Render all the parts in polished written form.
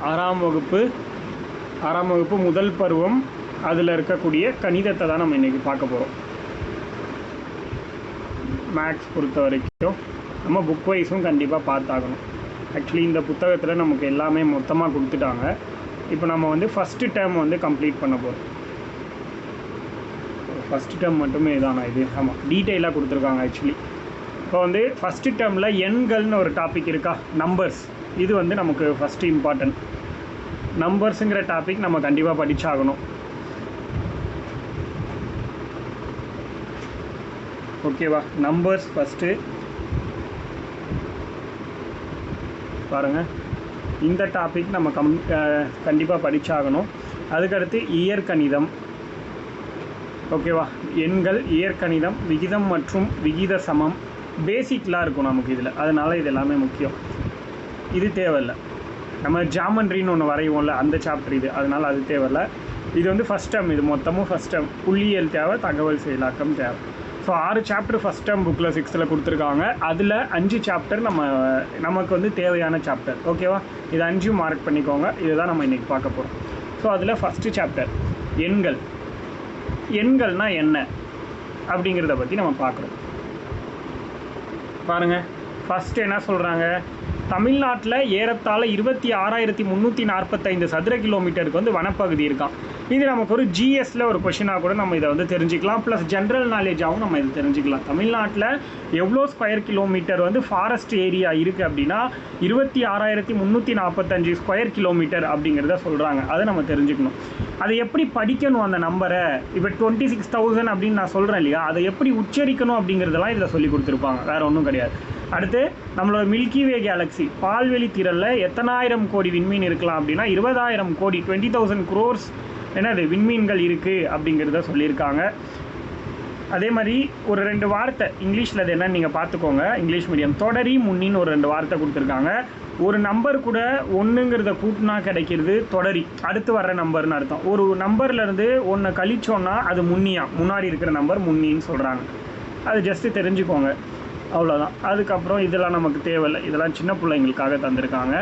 ஆறாம் வகுப்பு முதல் பருவம் அதில் இருக்கக்கூடிய கணிதத்தை தான் நம்ம இன்றைக்கி பார்க்க போகிறோம். மேக்ஸ் பொறுத்த வரைக்கும் நம்ம புக் வைஸும் கண்டிப்பாக பார்த்தாகணும். ஆக்சுவலி இந்த புத்தகத்தில் நமக்கு எல்லாமே மொத்தமாக கொடுத்துட்டாங்க. இப்போ நம்ம வந்து ஃபஸ்ட்டு டேர்ம் வந்து கம்ப்ளீட் பண்ண போகிறோம். ஃபஸ்ட்டு டேர்ம் மட்டுமே இதானா இது? ஆமாம், டீட்டெயிலாக கொடுத்துருக்காங்க. ஆக்சுவலி இப்போ வந்து ஃபஸ்ட்டு டேர்மில் எண்கள்னு ஒரு டாபிக் இருக்கா, நம்பர்ஸ். இது வந்து நமக்கு ஃபஸ்ட்டு இம்பார்ட்டன்ட். நம்பர்ஸுங்கிற டாபிக் நம்ம கண்டிப்பாக படித்தாகணும். ஓகேவா? நம்பர்ஸ் ஃபஸ்ட்டு பாருங்கள். இந்த டாபிக் நம்ம கண்டிப்பாக படித்தாகணும். அதுக்கடுத்து இயற்கணிதம். ஓகேவா? எண்கள், இயற்கணிதம், விகிதம் மற்றும் விகித சமம், பேசிக்லாம் இருக்கும் நமக்கு இதில். அதனால் இது எல்லாமே முக்கியம். இது தேவையில்லை. நம்ம ஜாமெண்ட்ரின்னு ஒன்று வரைவோம்ல, அந்த சாப்டர் இது. அதனால் அது தேவையில்லை. இது வந்து ஃபஸ்ட் டேர்ம். இது மொத்தமும் ஃபஸ்ட் டேர்ம். புள்ளியியல் தேவை, தகவல் செயலாக்கம் தேவை. ஸோ 6 சாப்டர் ஃபஸ்ட் டேர்ம் புக்கில் 6th கொடுத்துருக்காங்க. அதில் 5 சாப்டர் நமக்கு வந்து தேவையான சாப்டர். ஓகேவா? இது 5 மார்க் பண்ணிக்கோங்க. இதுதான் நம்ம இன்றைக்கி பார்க்க போகிறோம். ஸோ அதில் ஃபஸ்ட்டு சாப்டர் எண்கள். எண்கள்னால் என்ன அப்படிங்கிறத பற்றி நம்ம பார்க்குறோம். பாருங்கள், ஃபஸ்ட்டு என்ன சொல்கிறாங்க, தமிழ்நாட்டில் ஏறத்தாழ 26,345 சதுர கிலோமீட்டருக்கு வந்து வனப்பகுதி இருக்கான். இது நமக்கு ஒரு ஜிஎஸ்ல ஒரு கொஷினாக கூட நம்ம இதை வந்து தெரிஞ்சுக்கலாம். ப்ளஸ் ஜென்ரல் நாலேஜாகவும் நம்ம இதை தெரிஞ்சுக்கலாம். தமிழ்நாட்டில் எவ்வளோ ஸ்கொயர் கிலோமீட்டர் வந்து ஃபாரஸ்ட் ஏரியா இருக்குது அப்படின்னா 26,345 ஸ்கொயர் கிலோமீட்டர் அப்படிங்கிறத சொல்கிறாங்க. அதை நம்ம தெரிஞ்சுக்கணும். அதை எப்படி படிக்கணும் அந்த நம்பரை? இப்போ 26,000 அப்படின்னு நான் சொல்கிறேன் இல்லையா, அதை எப்படி உச்சரிக்கணும் அப்படிங்கிறதெல்லாம் இதில் சொல்லி கொடுத்துருப்பாங்க. வேறு ஒன்றும் கிடையாது. அடுத்து நம்மளோட மில்கிவே கேலக்ஸி பால்வெளி திரளில் எத்தனாயிரம் கோடி விண்மீன் இருக்கலாம் அப்படின்னா 20,000 கோடி, 20,000 crores என்னது விண்மீன்கள் இருக்குது அப்படிங்கிறத சொல்லியிருக்காங்க. அதே மாதிரி ஒரு 2 வார்த்தை இங்கிலீஷில் அது என்னன்னு நீங்கள் பார்த்துக்கோங்க. இங்கிலீஷ் மீடியம் தொடரி முன்னின்னு ஒரு 2 வார்த்தை கொடுத்துருக்காங்க. ஒரு நம்பர் கூட 1ங்கிறத கூட்டினா கிடைக்கிறது தொடரி, அடுத்து வர்ற நம்பர்னு அர்த்தம். ஒரு நம்பர்லேருந்து 1 கழிச்சோன்னா அது முன்னியா, முன்னாடி இருக்கிற நம்பர் முன்னின்னு சொல்கிறாங்க. அது ஜஸ்ட்டு தெரிஞ்சுக்கோங்க, அவ்வளோதான். அதுக்கப்புறம் இதெல்லாம் நமக்கு தேவையில்லை. இதெல்லாம் சின்ன பிள்ளைங்களுக்காக தந்திருக்காங்க.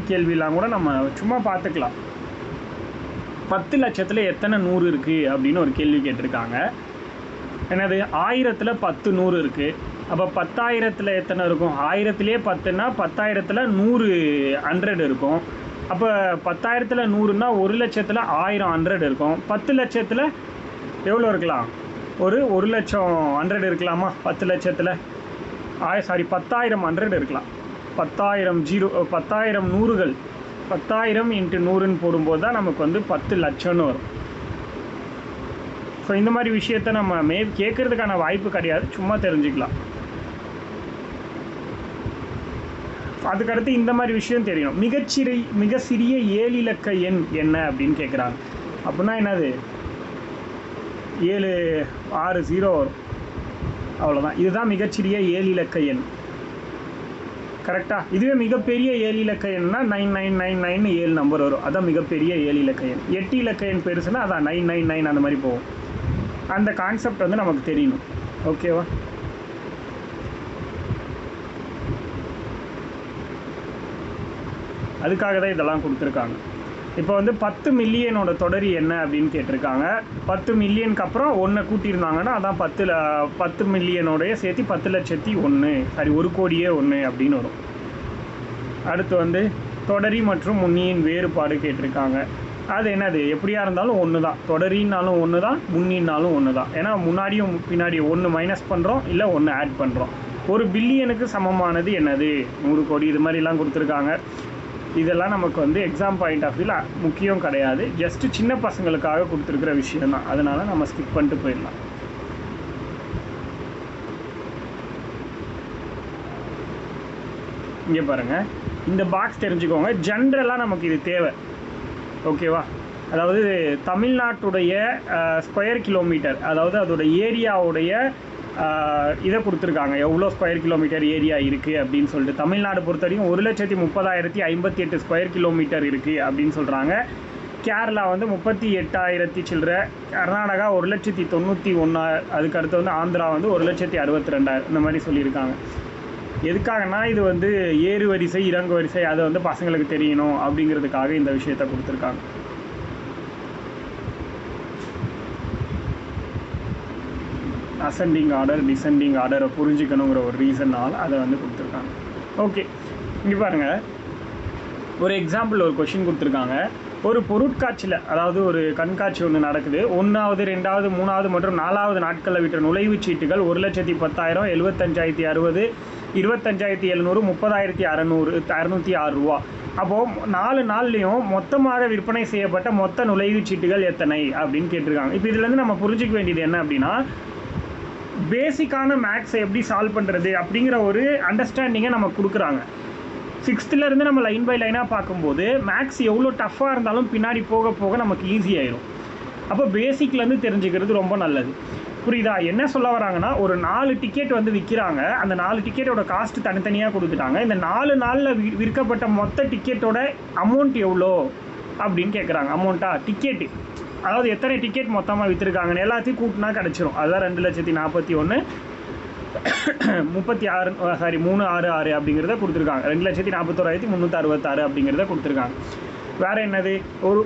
கேள்வியெல்லாம் கூட நம்ம சும்மா பார்த்துக்கலாம். 10 லட்சத்தில் எத்தனை 100 இருக்குது அப்படின்னு ஒரு கேள்வி கேட்டிருக்காங்க. என்னது 1000ல் 10 100 இருக்குது. அப்போ 10,000ல் எத்தனை இருக்கும்? 1000லேயே 10ன்னா 10,000ல் 100 100 இருக்கும். அப்போ 10,000ல் 100ன்னா 1 லட்சத்தில் 1000 100 இருக்கும். 10 லட்சத்தில் எவ்வளோ இருக்கலாம்? ஒரு 1 லட்சம் 100 இருக்கலாமா? 10 லட்சத்தில் 10,000 100 இருக்கலாம். 10,000 நூறுகள், 10,000 × 100ன்னு போடும்போது தான் நமக்கு வந்து 10 லட்சம்னு வரும். ஸோ இந்த மாதிரி விஷயத்த நம்ம கேட்குறதுக்கான வாய்ப்பு கிடையாது, சும்மா தெரிஞ்சுக்கலாம். அதுக்கடுத்து இந்த மாதிரி விஷயம் தெரியணும். மிக சிறிய 7 இலக்க எண் என்ன அப்படின்னு கேட்குறாங்க. அப்படின்னா என்னது? 760 வரும், அவ்வளோதான். இதுதான் மிகச்சிறிய 7 இலக்க எண். கரெக்டாக? இதுவே மிகப்பெரிய 7 இலக்க எண்ணா 9999 7 நம்பர் வரும். அதான் மிகப்பெரிய 7 இலக்க எண். 8 இலக்க எண் பெருசுன்னா அதான் 999 அந்த மாதிரி போகும். அந்த கான்செப்ட் வந்து நமக்கு தெரியணும். ஓகேவா? அதுக்காக தான் இதெல்லாம் கொடுத்துருக்காங்க. இப்போ வந்து 10 மில்லியனோட தொடரி என்ன அப்படின்னு கேட்டிருக்காங்க. 10 மில்லியனுக்கு அப்புறம் 1 கூட்டியிருந்தாங்கன்னா அதான் 10 மில்லியனோடைய சேர்த்து 10,01,000 சாரி 1 கோடியே 1 அப்படின்னு வரும். அடுத்து வந்து தொடரி மற்றும் முன்னியின் வேறுபாடு கேட்டிருக்காங்க. அது என்னது? எப்படியா இருந்தாலும் 1 தான். தொடரின்னாலும் 1 தான், முன்னின்னாலும் 1 தான். ஏன்னா முன்னாடியும் பின்னாடி 1 மைனஸ் பண்ணுறோம், இல்லை 1 ஆட் பண்ணுறோம். 1 பில்லியனுக்கு சமமானது என்னது? 100 கோடி. இது மாதிரிலாம் கொடுத்துருக்காங்க. இதெல்லாம் நமக்கு வந்து எக்ஸாம் பாயிண்ட் ஆஃப் வியூவில் முக்கியம் கிடையாது, ஜஸ்ட்டு சின்ன பசங்களுக்காக கொடுத்துருக்கிற விஷயம் தான். அதனால் நம்ம ஸ்கிப் பண்ணிட்டு போயிடலாம். இங்கே பாருங்கள், இந்த பாக்ஸ் தெரிஞ்சுக்கோங்க. ஜென்ரலாக நமக்கு இது தேவை. ஓகேவா? அதாவது தமிழ்நாட்டுடைய ஸ்கொயர் கிலோமீட்டர், அதாவது அதோட ஏரியாவுடைய இதை கொடுத்துருக்காங்க. எவ்வளோ ஸ்கொயர் கிலோமீட்டர் ஏரியா இருக்குது அப்படின்னு சொல்லிட்டு. தமிழ்நாடு பொறுத்த வரைக்கும் 1,30,30,058 ஸ்கொயர் கிலோமீட்டர் இருக்குது அப்படின்னு சொல்கிறாங்க. கேரளா வந்து 38,000 சில்லற, கர்நாடகா 1,91,000, அதுக்கு அடுத்து வந்து ஆந்திரா வந்து 1,62,000 இந்த மாதிரி சொல்லியிருக்காங்க. எதுக்காகனா இது வந்து ஏறு வரிசை இறங்கு வரிசை அதை வந்து பசங்களுக்கு தெரியணும் அப்படிங்கிறதுக்காக இந்த விஷயத்தை கொடுத்துருக்காங்க. அசெண்டிங் ஆர்டர் டிசெண்டிங் ஆர்டரை புரிஞ்சுக்கணுங்கிற ஒரு ரீசன்னால் அதை வந்து கொடுத்துருக்காங்க. ஓகே, இங்கே பாருங்கள், ஒரு எக்ஸாம்பிள் ஒரு கொஷின் கொடுத்துருக்காங்க. ஒரு பொருட்காட்சியில், அதாவது ஒரு கண்காட்சி ஒன்று நடக்குது. 1வது 2வது 3வது மற்றும் 4வது நாட்களில் விட்ட நுழைவுச் சீட்டுகள் 1,10,000, 75,060, 25,700, 30,606 ரூபா. அப்போது 4 நாள்லேயும் மொத்தமாக விற்பனை செய்யப்பட்ட மொத்த நுழைவுச் சீட்டுகள் எத்தனை அப்படின்னு கேட்டிருக்காங்க. இப்போ இதுலேருந்து நம்ம புரிஞ்சிக்க வேண்டியது என்ன அப்படின்னா, பேசிக்கான மேக்ஸை எப்படி சால்வ் பண்ணுறது அப்படிங்கிற ஒரு அண்டர்ஸ்டாண்டிங்கை நம்ம கொடுக்குறாங்க. 6th நம்ம லைன் பை லைனாக பார்க்கும்போது மேக்ஸ் எவ்வளோ டஃப்பாக இருந்தாலும் பின்னாடி போக போக நமக்கு ஈஸியாயிடும். அப்போ பேசிக்லேருந்து தெரிஞ்சுக்கிறது ரொம்ப நல்லது. புரியுதா? என்ன சொல்ல வராங்கன்னா, ஒரு 4 டிக்கெட் வந்து விற்கிறாங்க. அந்த 4 டிக்கெட்டோட காஸ்ட் தனித்தனியாக கொடுத்துட்டாங்க. இந்த 4 நாளில் விற்கப்பட்ட மொத்த டிக்கெட்டோட அமௌண்ட் எவ்வளோ அப்படின்னு கேட்குறாங்க. அமௌண்ட்டா டிக்கெட்டு, அதாவது எத்தனை டிக்கெட் மொத்தமாக விற்றுருக்காங்கன்னு எல்லாத்தையும் கூட்டினா கிடச்சிரும். அதுதான் 2,41,36 366 அப்படிங்கிறத கொடுத்துருக்காங்க. 2,41,366 அப்படிங்கிறத கொடுத்துருக்காங்க. வேறு என்னது,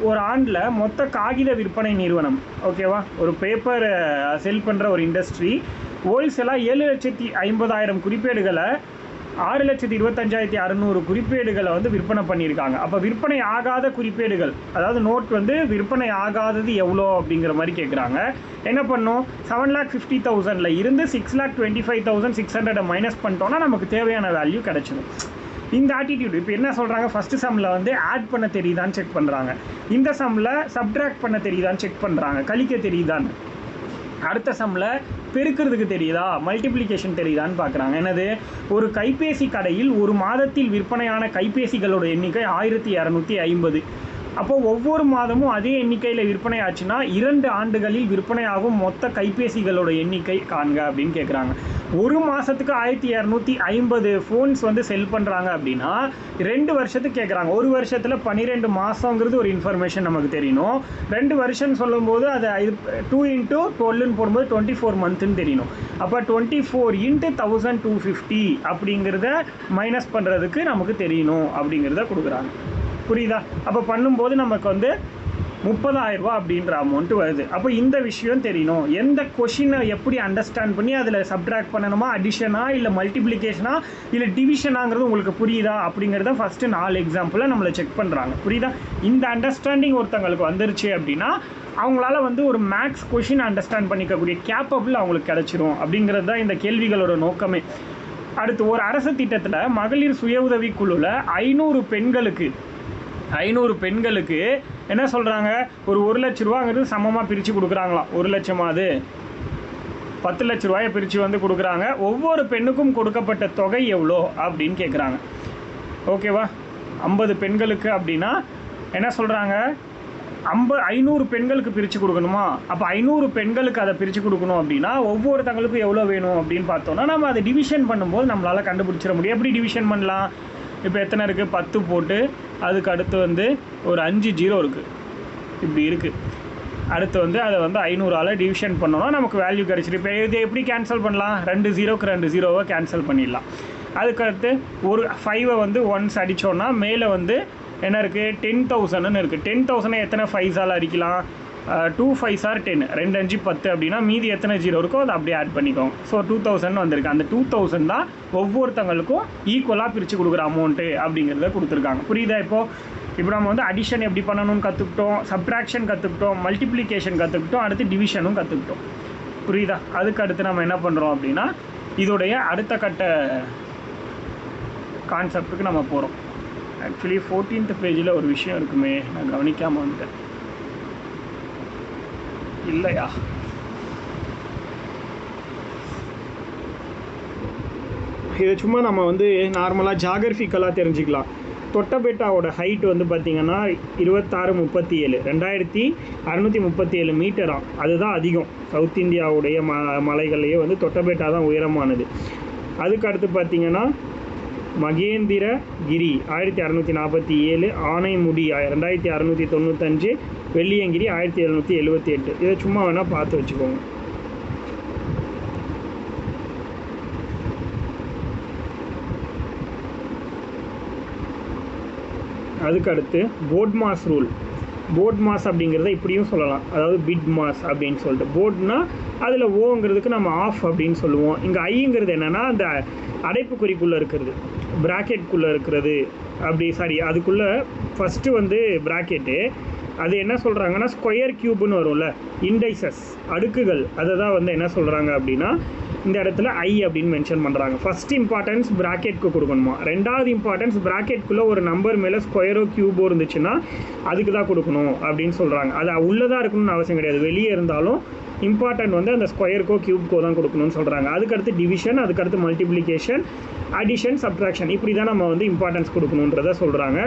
ஒரு ஆண்டில் மொத்த காகித விற்பனை நிறுவனம், ஓகேவா, ஒரு பேப்பர் செல் பண்ணுற ஒரு இண்டஸ்ட்ரி ஹோல்சேலாக 7,50,000 குறிப்பேடுகளை 6,25,600 குறிப்பேடுகளை வந்து விற்பனை பண்ணியிருக்காங்க. அப்போ விற்பனை ஆகாத குறிப்பேடுகள், அதாவது நோட் வந்து விற்பனை ஆகாதது எவ்வளோ அப்படிங்கிற மாதிரி கேட்குறாங்க. என்ன பண்ணோம், 7,50,000 இருந்து 6,25,600 மைனஸ் பண்ணிட்டோன்னா நமக்கு தேவையான வேல்யூ கிடச்சிடும். இந்த ஆட்டிடியூட் இப்போ என்ன சொல்கிறாங்க, ஃபஸ்ட்டு சம்மில் வந்து ஆட் பண்ண தெரியுதான்னு செக் பண்ணுறாங்க. இந்த சம்மில் சப்ட்ராக்ட் பண்ண தெரியுதான்னு செக் பண்ணுறாங்க, கழிக்க தெரியுதான்னு. அடுத்த சம்மில் பெருக்கிறதுக்கு தெரியுதா, மல்டிப்ளிகேஷன் தெரியுதான்னு பார்க்குறாங்க. என்னது, ஒரு கைபேசி கடையில் ஒரு மாதத்தில் விற்பனையான கைபேசிகளோட எண்ணிக்கை 1,250. அப்போது ஒவ்வொரு மாதமும் அதே எண்ணிக்கையில் விற்பனை ஆச்சுன்னா 2 ஆண்டுகளில் விற்பனையாகும் மொத்த கைபேசிகளோட எண்ணிக்கை காண்க அப்படின்னு கேட்குறாங்க. ஒரு மாதத்துக்கு 1,250 ஃபோன்ஸ் வந்து செல் பண்ணுறாங்க அப்படின்னா 2 வருஷத்துக்கு கேட்குறாங்க. ஒரு வருஷத்தில் 12 மாதங்கிறது ஒரு இன்ஃபர்மேஷன் நமக்கு தெரியணும். 2 வருஷம் சொல்லும்போது அது 2 × 12 போடும்போது 24 மந்த்துன்னு தெரியணும். அப்போ 24 × 1,250 அப்படிங்கிறத மைனஸ் பண்ணுறதுக்கு நமக்கு தெரியணும் அப்படிங்கிறத கொடுக்குறாங்க. புரியுதா? அப்போ பண்ணும்போது நமக்கு வந்து 30,000 ரூபா அப்படின்ற அமௌண்ட்டு வருது. அப்போ இந்த விஷயம் தெரியணும். எந்த கொஷினை எப்படி அண்டர்ஸ்டாண்ட் பண்ணி அதில் சப்ட்ராக்ட் பண்ணணுமா, அடிஷனா, இல்லை மல்டிப்ளிகேஷனா, இல்லை டிவிஷனாங்கிறது உங்களுக்கு புரியுதா அப்படிங்கிறத ஃபஸ்ட்டு 4 எக்ஸாம்பிளை நம்மளை செக் பண்ணுறாங்க. புரியுதா? இந்த அண்டர்ஸ்டாண்டிங் ஒருத்தங்களுக்கு வந்துருச்சு அப்படின்னா அவங்களால வந்து ஒரு மேக்ஸ் கொஷின் அண்டர்ஸ்டாண்ட் பண்ணிக்கக்கூடிய கேப்பபிள் அவங்களுக்கு கிடச்சிரும் அப்படிங்கிறது தான் இந்த கேள்விகளோட நோக்கமே. அடுத்து, ஒரு அரசு திட்டத்தில் மகளிர் சுய உதவி குழுவில் 500 பெண்களுக்கு என்ன சொல்கிறாங்க, ஒரு 1 லட்ச ரூபாங்கிறது சமமாக பிரித்து கொடுக்குறாங்களாம். 1 லட்சமாவது 10 லட்ச ரூபாயை பிரித்து வந்து கொடுக்குறாங்க. ஒவ்வொரு பெண்ணுக்கும் கொடுக்கப்பட்ட தொகை எவ்வளோ அப்படின்னு கேட்குறாங்க. ஓகேவா? 50 பெண்களுக்கு அப்படின்னா என்ன சொல்கிறாங்க, 500 பெண்களுக்கு பிரித்து கொடுக்கணுமா? அப்போ 500 பெண்களுக்கு அதை பிரித்து கொடுக்கணும் அப்படின்னா ஒவ்வொருத்தங்களுக்கும் எவ்வளோ வேணும் அப்படின்னு பார்த்தோன்னா நம்ம அதை டிவிஷன் பண்ணும்போது நம்மளால் கண்டுபிடிச்சிட முடியும். எப்படி டிவிஷன் பண்ணலாம்? இப்போ எத்தனை இருக்குது, 10 போட்டு அதுக்கு அடுத்து வந்து ஒரு 5 0 இருக்குது, இப்படி இருக்குது. அடுத்து வந்து அதை வந்து 500ஆல் டிவிஷன் பண்ணோன்னா நமக்கு வேல்யூ கிடச்சிரு. இப்போ இது எப்படி கேன்சல் பண்ணலாம், 2 0க்கு 2 0 கேன்சல் பண்ணிடலாம். அதுக்கடுத்து ஒரு 5 வந்து ஒன்ஸ் அடித்தோன்னா மேலே வந்து என்ன இருக்குது, 10,000ன்னு இருக்குது. 10,000 எத்தனை 5ஆல் அடிக்கலாம், 2 5s are 10, 2 5 10 அப்படின்னா மீதி எத்தனை 0 இருக்கோ அதை அப்படியே ஆட் பண்ணிக்கோங்க. ஸோ 2,000 வந்திருக்கு. அந்த 2,000 தான் ஒவ்வொருத்தங்களுக்கும் ஈக்குவலாக பிரித்து கொடுக்குற அமௌண்ட்டு அப்படிங்கிறத கொடுத்துருக்காங்க. புரியுதா? இப்போ நம்ம வந்து அடிஷன் எப்படி பண்ணணும்னு கற்றுக்கிட்டோம், சப்ட்ராக்ஷன் கற்றுக்கிட்டோம், மல்டிப்ளிகேஷன் கற்றுக்கிட்டோம், அடுத்து டிவிஷனும் கற்றுக்கிட்டோம். புரியுதா? அதுக்கு அடுத்து நம்ம என்ன பண்ணுறோம் அப்படின்னா இதோடைய அடுத்த கட்ட கான்செப்டுக்கு நம்ம போகிறோம். ஆக்சுவலி 14th பேஜில் ஒரு விஷயம் இருக்குமே, நான் கவனிக்காமல் வந்துட்டேன். இல்லையா? இது சும்மா நம்ம வந்து நார்மலாக ஜாகிரபிக்கலாக தெரிஞ்சுக்கலாம். தொட்டபெட்டாவோட ஹைட் வந்து பார்த்திங்கன்னா 2637, 2637 மீட்டராம். அதுதான் அதிகம். சவுத் இந்தியாவுடைய மலைகள்லேயே வந்து தொட்டபெட்டா தான் உயரமானது. அதுக்கு அடுத்து பார்த்திங்கன்னா மகேந்திரகிரி 1647, ஆனைமுடி 2695, வெள்ளியங்கிரி 1778. இதை சும்மா வேணால் பார்த்து வச்சுக்கோங்க. அதுக்கடுத்து போர்ட் மாஸ் ரூல். போர்ட் மாஸ் அப்படிங்கிறத இப்படியும் சொல்லலாம், அதாவது பிட் மாஸ் அப்படின்னு சொல்லிட்டு. போர்ட்னா அதில் ஓங்கிறதுக்கு நம்ம ஆஃப் அப்படின்னு சொல்லுவோம். இங்கே ஐங்கிறது என்னென்னா அந்த அடைப்புக்குறிக்குள்ளே இருக்கிறது, ப்ராக்கெட்குள்ளே இருக்கிறது. அப்படி சாரி, அதுக்குள்ளே ஃபஸ்ட்டு வந்து ப்ராக்கெட்டு, அது என்ன சொல்கிறாங்கன்னா ஸ்கொயர் க்யூப்னு வரும்ல, இண்டைசஸ் அடுக்குகள், அதை தான் வந்து என்ன சொல்கிறாங்க அப்படின்னா இந்த இடத்துல ஐ அப்படின்னு மென்ஷன் பண்ணுறாங்க. ஃபஸ்ட் இம்பார்ட்டன்ஸ் ப்ராக்கெட்க்கு கொடுக்கணுமா, ரெண்டாவது இம்பார்ட்டன்ஸ் ப்ராக்கெட்குள்ளே ஒரு நம்பர் மேலே ஸ்கொயரோ க்யூபோ இருந்துச்சுன்னா அதுக்கு தான் கொடுக்கணும் அப்படின்னு சொல்கிறாங்க. அது உள்ளதாக இருக்கணும்னு அவசியம் கிடையாது, வெளியே இருந்தாலும் இம்பார்ட்டன்ட் வந்து அந்த ஸ்கொயருக்கோ க்யூப்க்கோ தான் கொடுக்கணும்னு சொல்கிறாங்க. அதுக்கடுத்து டிவிஷன், அதுக்கடுத்து மல்டிப்ளிகேஷன், அடிஷன், சப்ட்ராக்ஷன், இப்படி தான் நம்ம வந்து இம்பார்ட்டன்ஸ் கொடுக்கணுன்றத சொல்கிறாங்க.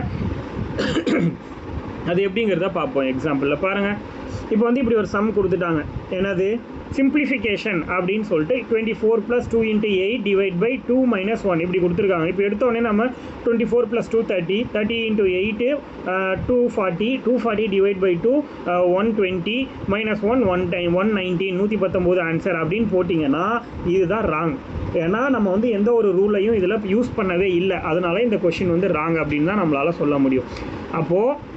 அது எப்படிங்கிறத பார்ப்போம் எக்ஸாம்பிளில் பாருங்கள். இப்போ வந்து இப்படி ஒரு சம் கொடுத்துட்டாங்க, என்னது சிம்பிளிஃபிகேஷன் அப்படின்னு சொல்லிட்டு 24 + 2 × 8 டிவைட் பை 2 - 1 இப்படி கொடுத்துருக்காங்க. இப்போ எடுத்தோடனே நம்ம 24 + 2 30, 30 × 8 240, 240 டிவைட் பை 2 120, -1 1 டைம் 119, 119 ஆன்சர் அப்படின்னு போட்டிங்கன்னா இதுதான் ராங். ஏன்னா நம்ம வந்து எந்த ஒரு ரூலையும் இதில் யூஸ் பண்ணவே இல்லை, அதனால இந்த கொஷின் வந்து ராங் அப்படின்னு தான் நம்மளால் சொல்ல முடியும். அப்போது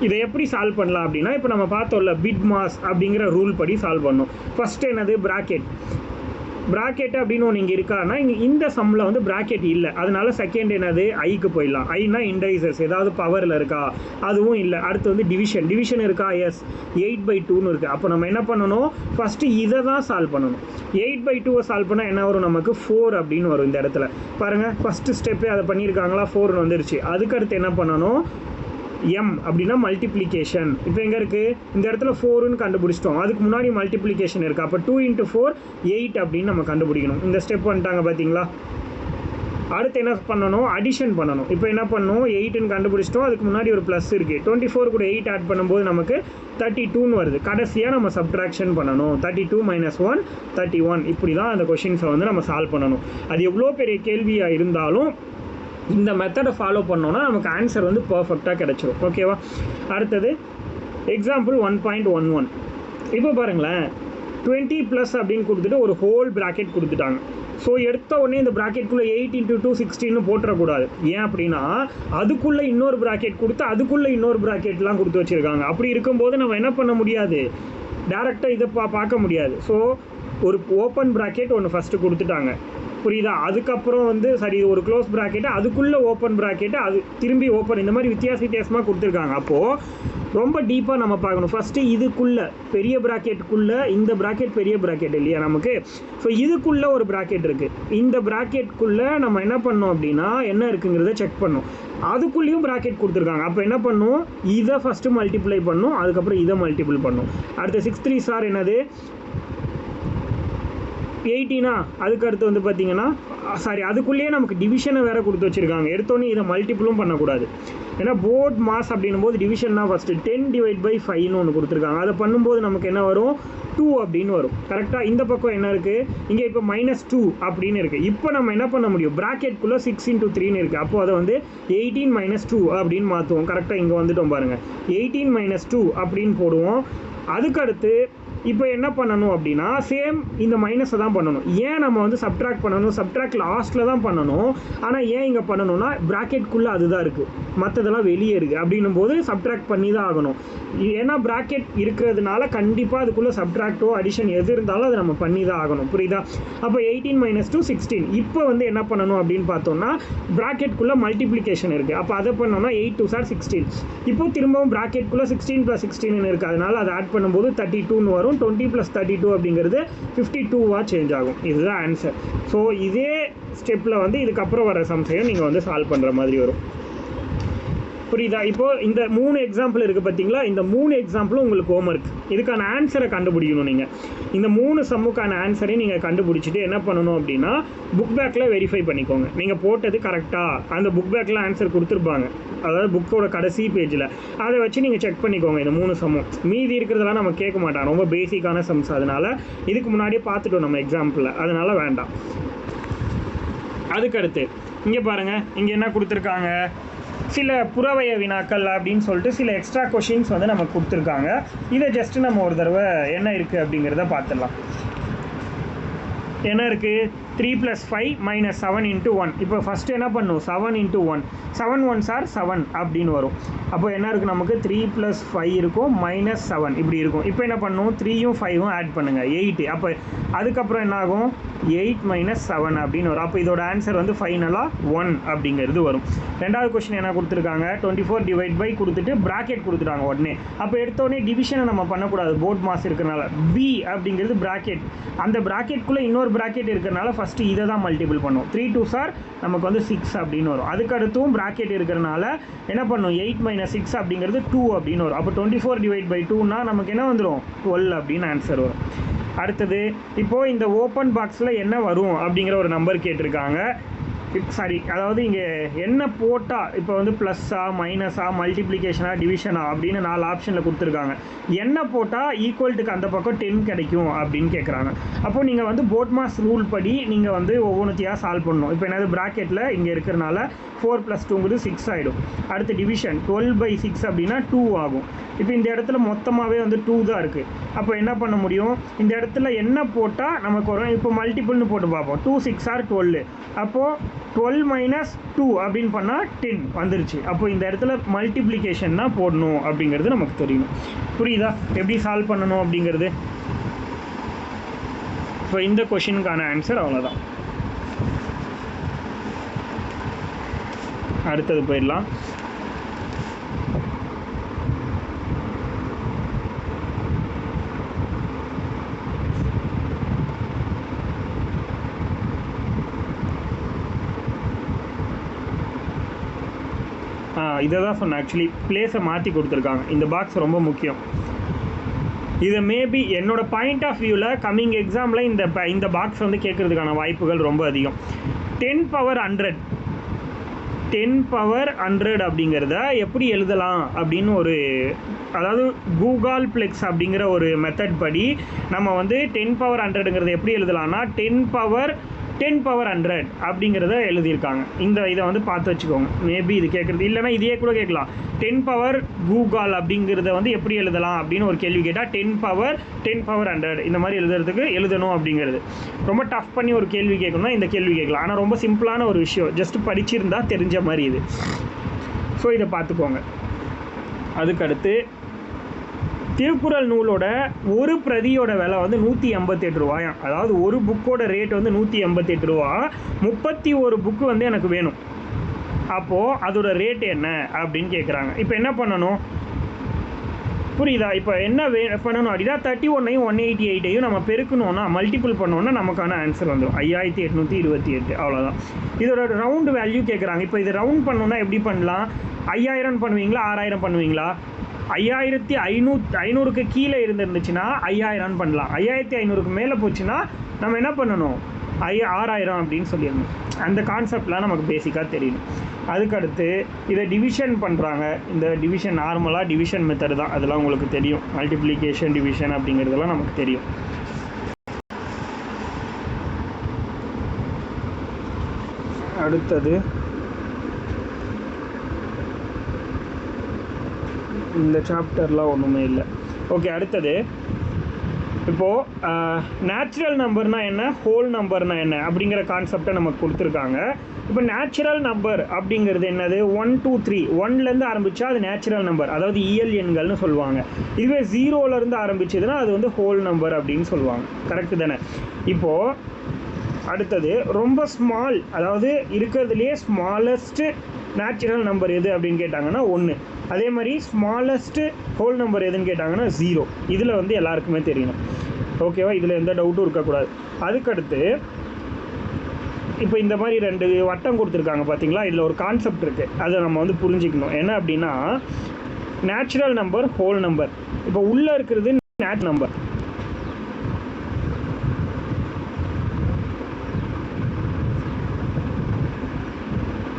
இதை எப்படி சால்வ் பண்ணலாம் அப்படின்னா, இப்போ நம்ம பார்த்தோம்ல பிட் மாஸ் அப்படிங்கிற ரூல் படி சால்வ் பண்ணணும். ஃபஸ்ட்டு என்னது ப்ராக்கெட் அப்படின்னு ஒன்று இங்கே இருக்கான்னா இங்கே இந்த சம்மில் வந்து ப்ராக்கெட் இல்லை, அதனால செகண்ட் என்னது ஐக்கு போயிடலாம். ஐனா இண்டைசஸ், ஏதாவது பவரில் இருக்கா, அதுவும் இல்லை. அடுத்து வந்து டிவிஷன் இருக்கா, எஸ் 8/2ன்னு இருக்குது. அப்போ நம்ம என்ன பண்ணணும், ஃபஸ்ட்டு இதை தான் சால்வ் பண்ணணும். 8/2 சால்வ் பண்ணால் என்ன வரும், நமக்கு 4 அப்படின்னு வரும். இந்த இடத்துல பாருங்கள், ஃபஸ்ட்டு ஸ்டெப்பே அதை பண்ணியிருக்காங்களா, 4 வந்துருச்சு. அதுக்கடுத்து என்ன பண்ணணும், எம் அப்படின்னா மல்டிப்ளிகேஷன். இப்போ எங்கே இருக்குது, இந்த இடத்துல 4ன்னு கண்டுபிடிச்சிட்டோம், அதுக்கு முன்னாடி மல்டிப்ளிகேஷன் இருக்குது. அப்போ 2 × 4 8 அப்படின்னு நம்ம கண்டுபிடிக்கணும். இந்த ஸ்டெப் வந்துட்டாங்க பார்த்தீங்களா. அடுத்து என்ன பண்ணணும், அடிஷன் பண்ணணும். இப்போ என்ன பண்ணணும், 8ன்னு கண்டுபிடிச்சிட்டோம், அதுக்கு முன்னாடி ஒரு ப்ளஸ் இருக்குது. 24 கூட 8 ஆட் பண்ணும்போது நமக்கு 32ன்னு வருது. கடைசியாக நம்ம சப்ட்ராக்ஷன் பண்ணணும். 32 - 1 31. இப்படி தான் அந்த கொஷின்ஸை வந்து நம்ம சால்வ் பண்ணணும். அது எவ்வளோ பெரிய கேள்வியாக இருந்தாலும் இந்த மெத்தடை ஃபாலோ பண்ணோன்னா நமக்கு ஆன்சர் வந்து பர்ஃபெக்டாக கிடச்சிரும். ஓகேவா. அடுத்தது எக்ஸாம்பிள் 1.11. இப்போ பாருங்களேன், 20+ அப்படின்னு கொடுத்துட்டு ஒரு ஹோல் ப்ராக்கெட் கொடுத்துட்டாங்க. ஸோ எடுத்த உடனே இந்த ப்ராக்கெட்குள்ளே 8 × 2 16ன்னு போட்டுறக்கூடாது. ஏன் அப்படின்னா அதுக்குள்ளே இன்னொரு ப்ராக்கெட் கொடுத்து அதுக்குள்ளே இன்னொரு ப்ராக்கெட்லாம் கொடுத்து வச்சுருக்காங்க. அப்படி இருக்கும்போது நம்ம என்ன பண்ண முடியாது, டேரெக்டாக இதை பார்க்க முடியாது. ஸோ ஒரு ஓப்பன் ப்ராக்கெட் ஒன்று ஃபஸ்ட்டு கொடுத்துட்டாங்க, புரியுதா. அதுக்கப்புறம் வந்து சரி ஒரு க்ளோஸ் ப்ராக்கெட்டு, அதுக்குள்ளே ஓப்பன் ப்ராக்கெட்டு, அது திரும்பி ஓப்பன், இந்த மாதிரி வித்தியாசமாக கொடுத்துருக்காங்க. அப்போது ரொம்ப டீப்பாக நம்ம பார்க்கணும். ஃபஸ்ட்டு இதுக்குள்ளே பெரிய ப்ராக்கெட்டுக்குள்ளே, இந்த ப்ராக்கெட் பெரிய ப்ராக்கெட் இல்லையா நமக்கு. ஸோ இதுக்குள்ளே ஒரு ப்ராக்கெட் இருக்குது, இந்த ப்ராக்கெட்டுக்குள்ளே நம்ம என்ன பண்ணோம் அப்படின்னா என்ன இருக்குங்கிறத செக் பண்ணோம். அதுக்குள்ளேயும் ப்ராக்கெட் கொடுத்துருக்காங்க. அப்போ என்ன பண்ணணும், இதை ஃபஸ்ட்டு மல்டிப்ளை பண்ணணும், அதுக்கப்புறம் இதை மல்டிபிள் பண்ணணும். அடுத்த 6 3 சார் என்னது 18. அதுக்கு அடுத்து வந்து பார்த்தீங்கன்னா சாரி அதுக்குள்ளேயே நமக்கு டிவிஷனை வேறு கொடுத்து வச்சுருக்காங்க. எடுத்தோன்னே இதை மல்டிபிளும் பண்ணக்கூடாது. ஏன்னா போர்ட் மாஸ் அப்படின்னும் போது டிவிஷன்னா ஃபஸ்ட்டு 10/5ன்னு ஒன்று கொடுத்துருக்காங்க. அதை பண்ணும்போது நமக்கு என்ன வரும், 2 அப்படின்னு வரும். கரெக்டாக. இந்த பக்கம் என்ன இருக்குது, இங்கே இப்போ -2 அப்படின்னு இருக்குது. இப்போ நம்ம என்ன பண்ண முடியும், ப்ராக்கெட்குள்ளே 6 × 3ன்னு இருக்குது. அப்போது அதை வந்து 18 - 2 அப்படின்னு மாற்றுவோம். கரெக்டாக இங்கே வந்துட்டோம் பாருங்கள், 18 - 2 அப்படின்னு போடுவோம். அதுக்கடுத்து இப்போ என்ன பண்ணணும் அப்படின்னா சேம் இந்த மைனஸை தான் பண்ணணும். ஏன் நம்ம வந்து சப்ட்ராக்ட் பண்ணணும், சப்ட்ராக்ட் லாஸ்ட்டில் தான் பண்ணணும். ஆனால் ஏன் இங்கே பண்ணணும்னா ப்ராக்கெட்குள்ளே அதுதான் இருக்குது, மற்றதெல்லாம் வெளியே இருக்குது. அப்படின்னும் போது சப்ட்ராக்ட் பண்ணி தான் ஆகணும். ஏன்னா ப்ராக்கெட் இருக்கிறதுனால கண்டிப்பாக அதுக்குள்ளே சப்ட்ராக்டோ அடிஷன் எது இருந்தாலும் அதை நம்ம பண்ணி தான் ஆகணும், புரியுதா. அப்போ 18 - 2 16. இப்போ வந்து என்ன பண்ணணும் அப்படின்னு பார்த்தோம்னா ப்ராக்கெட்குள்ளே மல்டிப்ளிகேஷன் இருக்குது. அப்போ அதை பண்ணோம்னா 8 2 சார் 16. இப்போ திரும்பவும் ப்ராக்கெட்குள்ளே 16 + 16 இருக்குது, அதனால் அதை ஆட் பண்ணும்போது 32ன்னு வரும். 20 + 32 அப்படிங்கிறது 52வாக சேஞ்ச் ஆகும். இதுதான் ஆன்சர். ஸோ இதே ஸ்டெப்பில் வந்து இதுக்கப்புறம் வர சம்சையும் நீங்கள் வந்து சால்வ் பண்ணுற மாதிரி வரும், புரியுதா. இப்போது இந்த 3 எக்ஸாம்பிள் இருக்குது பார்த்தீங்களா, இந்த 3 எக்ஸாம்பிளும் உங்களுக்கு ஹோம்ஒர்க். இதுக்கான ஆன்சரை கண்டுபிடிக்கணும். நீங்கள் இந்த 3 சம்முக்கான ஆன்சரையும் நீங்கள் கண்டுபிடிச்சிட்டு என்ன பண்ணணும் அப்படின்னா புக் பேக்கில் வெரிஃபை பண்ணிக்கோங்க, நீங்கள் போட்டது கரெக்டாக. அந்த புக் பேக்கில் ஆன்சர் கொடுத்துருப்பாங்க, அதாவது புக்கோட கடைசி பேஜில். அதை வச்சு நீங்கள் செக் பண்ணிக்கோங்க. இந்த 3 சம்மும் மீதி இருக்கிறதெல்லாம் நம்ம கேட்க மாட்டோம், ரொம்ப பேசிக்கான சம்ஸ். அதனால் இதுக்கு முன்னாடியே பார்த்துட்டோம் நம்ம எக்ஸாம்பிளில், அதனால் வேண்டாம். அதுக்கடுத்து இங்கே பாருங்கள், இங்கே என்ன கொடுத்துருக்காங்க, சில புறவய வினாக்கள் அப்படின்னு சொல்லிட்டு சில எக்ஸ்ட்ரா கொஷின்ஸ் வந்து நமக்கு கொடுத்துருக்காங்க. இதை ஜஸ்ட்டு நம்ம ஒரு தடவை என்ன இருக்குது அப்படிங்கிறத பார்த்துடலாம். என்ன இருக்குது, 3 + 5 - 7 × 1. இப்போ ஃபஸ்ட்டு என்ன பண்ணும், 7 × 1, 7 1s are 7 அப்படின்னு வரும். அப்போ என்ன இருக்குது, நமக்கு 3 + 5 இருக்கும் -7 இப்படி இருக்கும். இப்போ என்ன பண்ணும், 3யும் 5ம் ஆட் பண்ணுங்கள், 8. அப்போ அதுக்கப்புறம் என்ன ஆகும், 8 - 7 அப்படின்னு வரும். அப்போ இதோட ஆன்சர் வந்து ஃபைனலாக 1 அப்படிங்கிறது வரும். ரெண்டாவது கொஸ்டின் என்ன கொடுத்துருக்காங்க, 24 / கொடுத்துட்டு ப்ராக்கெட் கொடுத்துட்டாங்க உடனே. அப்போ எடுத்தோடனே டிவிஷனை நம்ம பண்ணக்கூடாது, போர்ட் மாஸ் இருக்கிறனால. பி அப்படிங்கிறது ப்ராக்கெட், அந்த ப்ராக்கெட்குள்ளே இன்னொரு ப்ராக்கெட் இருக்கிறனால ஃபஸ்ட்டு இதை தான் மல்டிபிள் பண்ணும். 3 2s are நமக்கு வந்து 6 அப்படின்னு வரும். அதுக்கடுத்தும் ப்ராக்கெட் இருக்கிறனால என்ன பண்ணும், 8 - 6 அப்படிங்கிறது 2 அப்படின்னு வரும். அப்போ 24 / 2னா நமக்கு என்ன வந்துடும், 12 அப்படின்னு ஆன்சர் வரும். அடுத்தது, இப்போது இந்த ஓப்பன் பாக்ஸில் என்ன வரும் அப்படிங்கிற ஒரு நம்பர் கேட்டிருக்காங்க. சாரி, அதாவது இங்கே என்ன போட்டால், இப்போ வந்து ப்ளஸ்ஸா மைனஸா மல்டிப்ளிகேஷனா டிவிஷனா அப்படின்னு 4 ஆப்ஷனில் கொடுத்துருக்காங்க. என்ன போட்டால் ஈக்குவல்ட்டுக்கு அந்த பக்கம் 10 கிடைக்கும் அப்படின்னு கேட்குறாங்க. அப்போது நீங்கள் வந்து போர்ட் மாஸ் ரூல் படி நீங்கள் வந்து ஒவ்வொன்றுத்தையாக சால்வ் பண்ணணும். இப்போ என்னது, ப்ராக்கெட்டில் இங்கே இருக்கிறனால 4 + 2 6 ஆகிடும். அடுத்து டிவிஷன் 12/6 அப்படின்னா 2 ஆகும். இப்போ இந்த இடத்துல மொத்தமாகவே வந்து 2 தான் இருக்குது. அப்போ என்ன பண்ண முடியும், இந்த இடத்துல என்ன போட்டால் நமக்கு வரும், இப்போ மல்டிபிள்னு போட்டு பார்ப்போம். 2 6 are 12. அப்போது 12 - 2 அப்படின்னு பண்ணால் 10 வந்துருச்சு. அப்போ இந்த இடத்துல மல்டிப்ளிகேஷன் தான் போடணும் அப்படிங்கிறது நமக்கு தெரியணும். புரியுதா எப்படி சால்வ் பண்ணணும் அப்படிங்கிறது? இப்போ இந்த கொஷினுக்கான ஆன்சர் அவ்வளோதான். அடுத்தது போயிடலாம். இதை தான் சொன்னேன், ஆக்சுவலி பிளேஸை மாற்றி கொடுத்துருக்காங்க. இந்த பாக்ஸ் ரொம்ப முக்கியம். இதை மேபி என்னோட பாயிண்ட் ஆஃப் வியூவில் கம்மிங் எக்ஸாமில் இந்த பாக்ஸ் வந்து கேட்குறதுக்கான வாய்ப்புகள் ரொம்ப அதிகம். 10^100 10^100 அப்படிங்கிறத எப்படி எழுதலாம் அப்படின்னு ஒரு, அதாவது கூகுள் ப்ளெக்ஸ் அப்படிங்கிற ஒரு மெத்தட் படி நம்ம வந்து 10^100ங்கிறத எப்படி எழுதலாம்னா 10^100 அப்படிங்கிறத எழுதியிருக்காங்க. இதை வந்து பார்த்து வச்சுக்கோங்க. மேபி இது கேட்குறது இல்லைனா இதையே கூட கேட்கலாம். 10 கூகுள் அப்படிங்கிறத வந்து எப்படி எழுதலாம் அப்படின்னு ஒரு கேள்வி கேட்டால் 10^100 இந்த மாதிரி எழுதணும் அப்படிங்கிறது. ரொம்ப டஃப் பண்ணி ஒரு கேள்வி கேட்கணும்னா இந்த கேள்வி கேட்கலாம். ஆனால் ரொம்ப சிம்பிளான ஒரு விஷயம், ஜஸ்ட் படிச்சிருந்தா தெரிஞ்ச மாதிரி இது. ஸோ இதை பார்த்துக்கோங்க. அதுக்கடுத்து திருக்குறள் நூலோட ஒரு பிரதியோட விலை வந்து 188 ரூபாயாம். அதாவது ஒரு புக்கோட ரேட் வந்து 188 ரூபா. 31 புக்கு வந்து எனக்கு வேணும். அப்போது அதோட ரேட் என்ன அப்படின்னு கேட்குறாங்க. இப்போ என்ன பண்ணணும் புரியுதா? இப்போ என்ன பண்ணணும் அப்படின்னா 31ஐயும் 188ஐயும் நம்ம பெருக்கணும்னா மல்டிபிள் பண்ணோன்னா நமக்கான ஆன்சர் வந்துடும் 5828. அவ்வளோதான். இதோட ரவுண்டு வேல்யூ கேட்குறாங்க. இப்போ இது ரவுண்ட் பண்ணணுன்னா எப்படி பண்ணலாம்? 5000 பண்ணுவீங்களா, 6000 பண்ணுவீங்களா? 5500க்கு கீழே இருந்துச்சுன்னா 5000 பண்ணலாம். 5500க்கு மேலே போச்சுன்னா நம்ம என்ன பண்ணணும்? 6000 அப்படின்னு சொல்லிடணும். அந்த கான்செப்ட்லாம் நமக்கு பேசிக்காக தெரியணும். அதுக்கடுத்து இதை டிவிஷன் பண்ணுறாங்க. இந்த டிவிஷன் நார்மலாக டிவிஷன் மெத்தட் தான், அதெல்லாம் உங்களுக்கு தெரியும். மல்டிப்ளிகேஷன் டிவிஷன் அப்படிங்கிறதெல்லாம் நமக்கு தெரியும். அடுத்தது இந்த சாப்டர்லாம் ஒன்றுமே இல்லை. ஓகே, அடுத்தது இப்போது நேச்சுரல் நம்பர்னால் என்ன, ஹோல் நம்பர்னால் என்ன அப்படிங்கிற கான்செப்டை நமக்கு கொடுத்துருக்காங்க. இப்போ நேச்சுரல் நம்பர் அப்படிங்கிறது என்னது? 1 2 3 1லேருந்து ஆரம்பித்தா அது நேச்சுரல் நம்பர், அதாவது இயல் எண்கள்னு சொல்லுவாங்க. இதுவே 0லேருந்து ஆரம்பிச்சதுன்னா அது வந்து ஹோல் நம்பர் அப்படின்னு சொல்லுவாங்க. கரெக்டு தானே? இப்போது அடுத்தது ரொம்ப ஸ்மால், அதாவது இருக்கிறதுலே ஸ்மாலஸ்ட்டு நேச்சுரல் நம்பர் எது அப்படின்னு கேட்டாங்கன்னா 1. அதே மாதிரி ஸ்மாலஸ்ட்டு ஹோல் நம்பர் எதுன்னு கேட்டாங்கன்னா 0. இதில் வந்து எல்லாருக்குமே தெரியணும். ஓகேவா? இதில் எந்த டவுட்டும் இருக்கக்கூடாது. அதுக்கடுத்து இப்போ இந்த மாதிரி 2 வட்டம் கொடுத்துருக்காங்க பார்த்தீங்களா? இதில் ஒரு கான்செப்ட் இருக்குது, அதை நம்ம வந்து புரிஞ்சிக்கணும். என்ன அப்படின்னா நேச்சுரல் நம்பர், ஹோல் நம்பர். இப்போ உள்ளே இருக்கிறது நேச்சுரல் நம்பர்,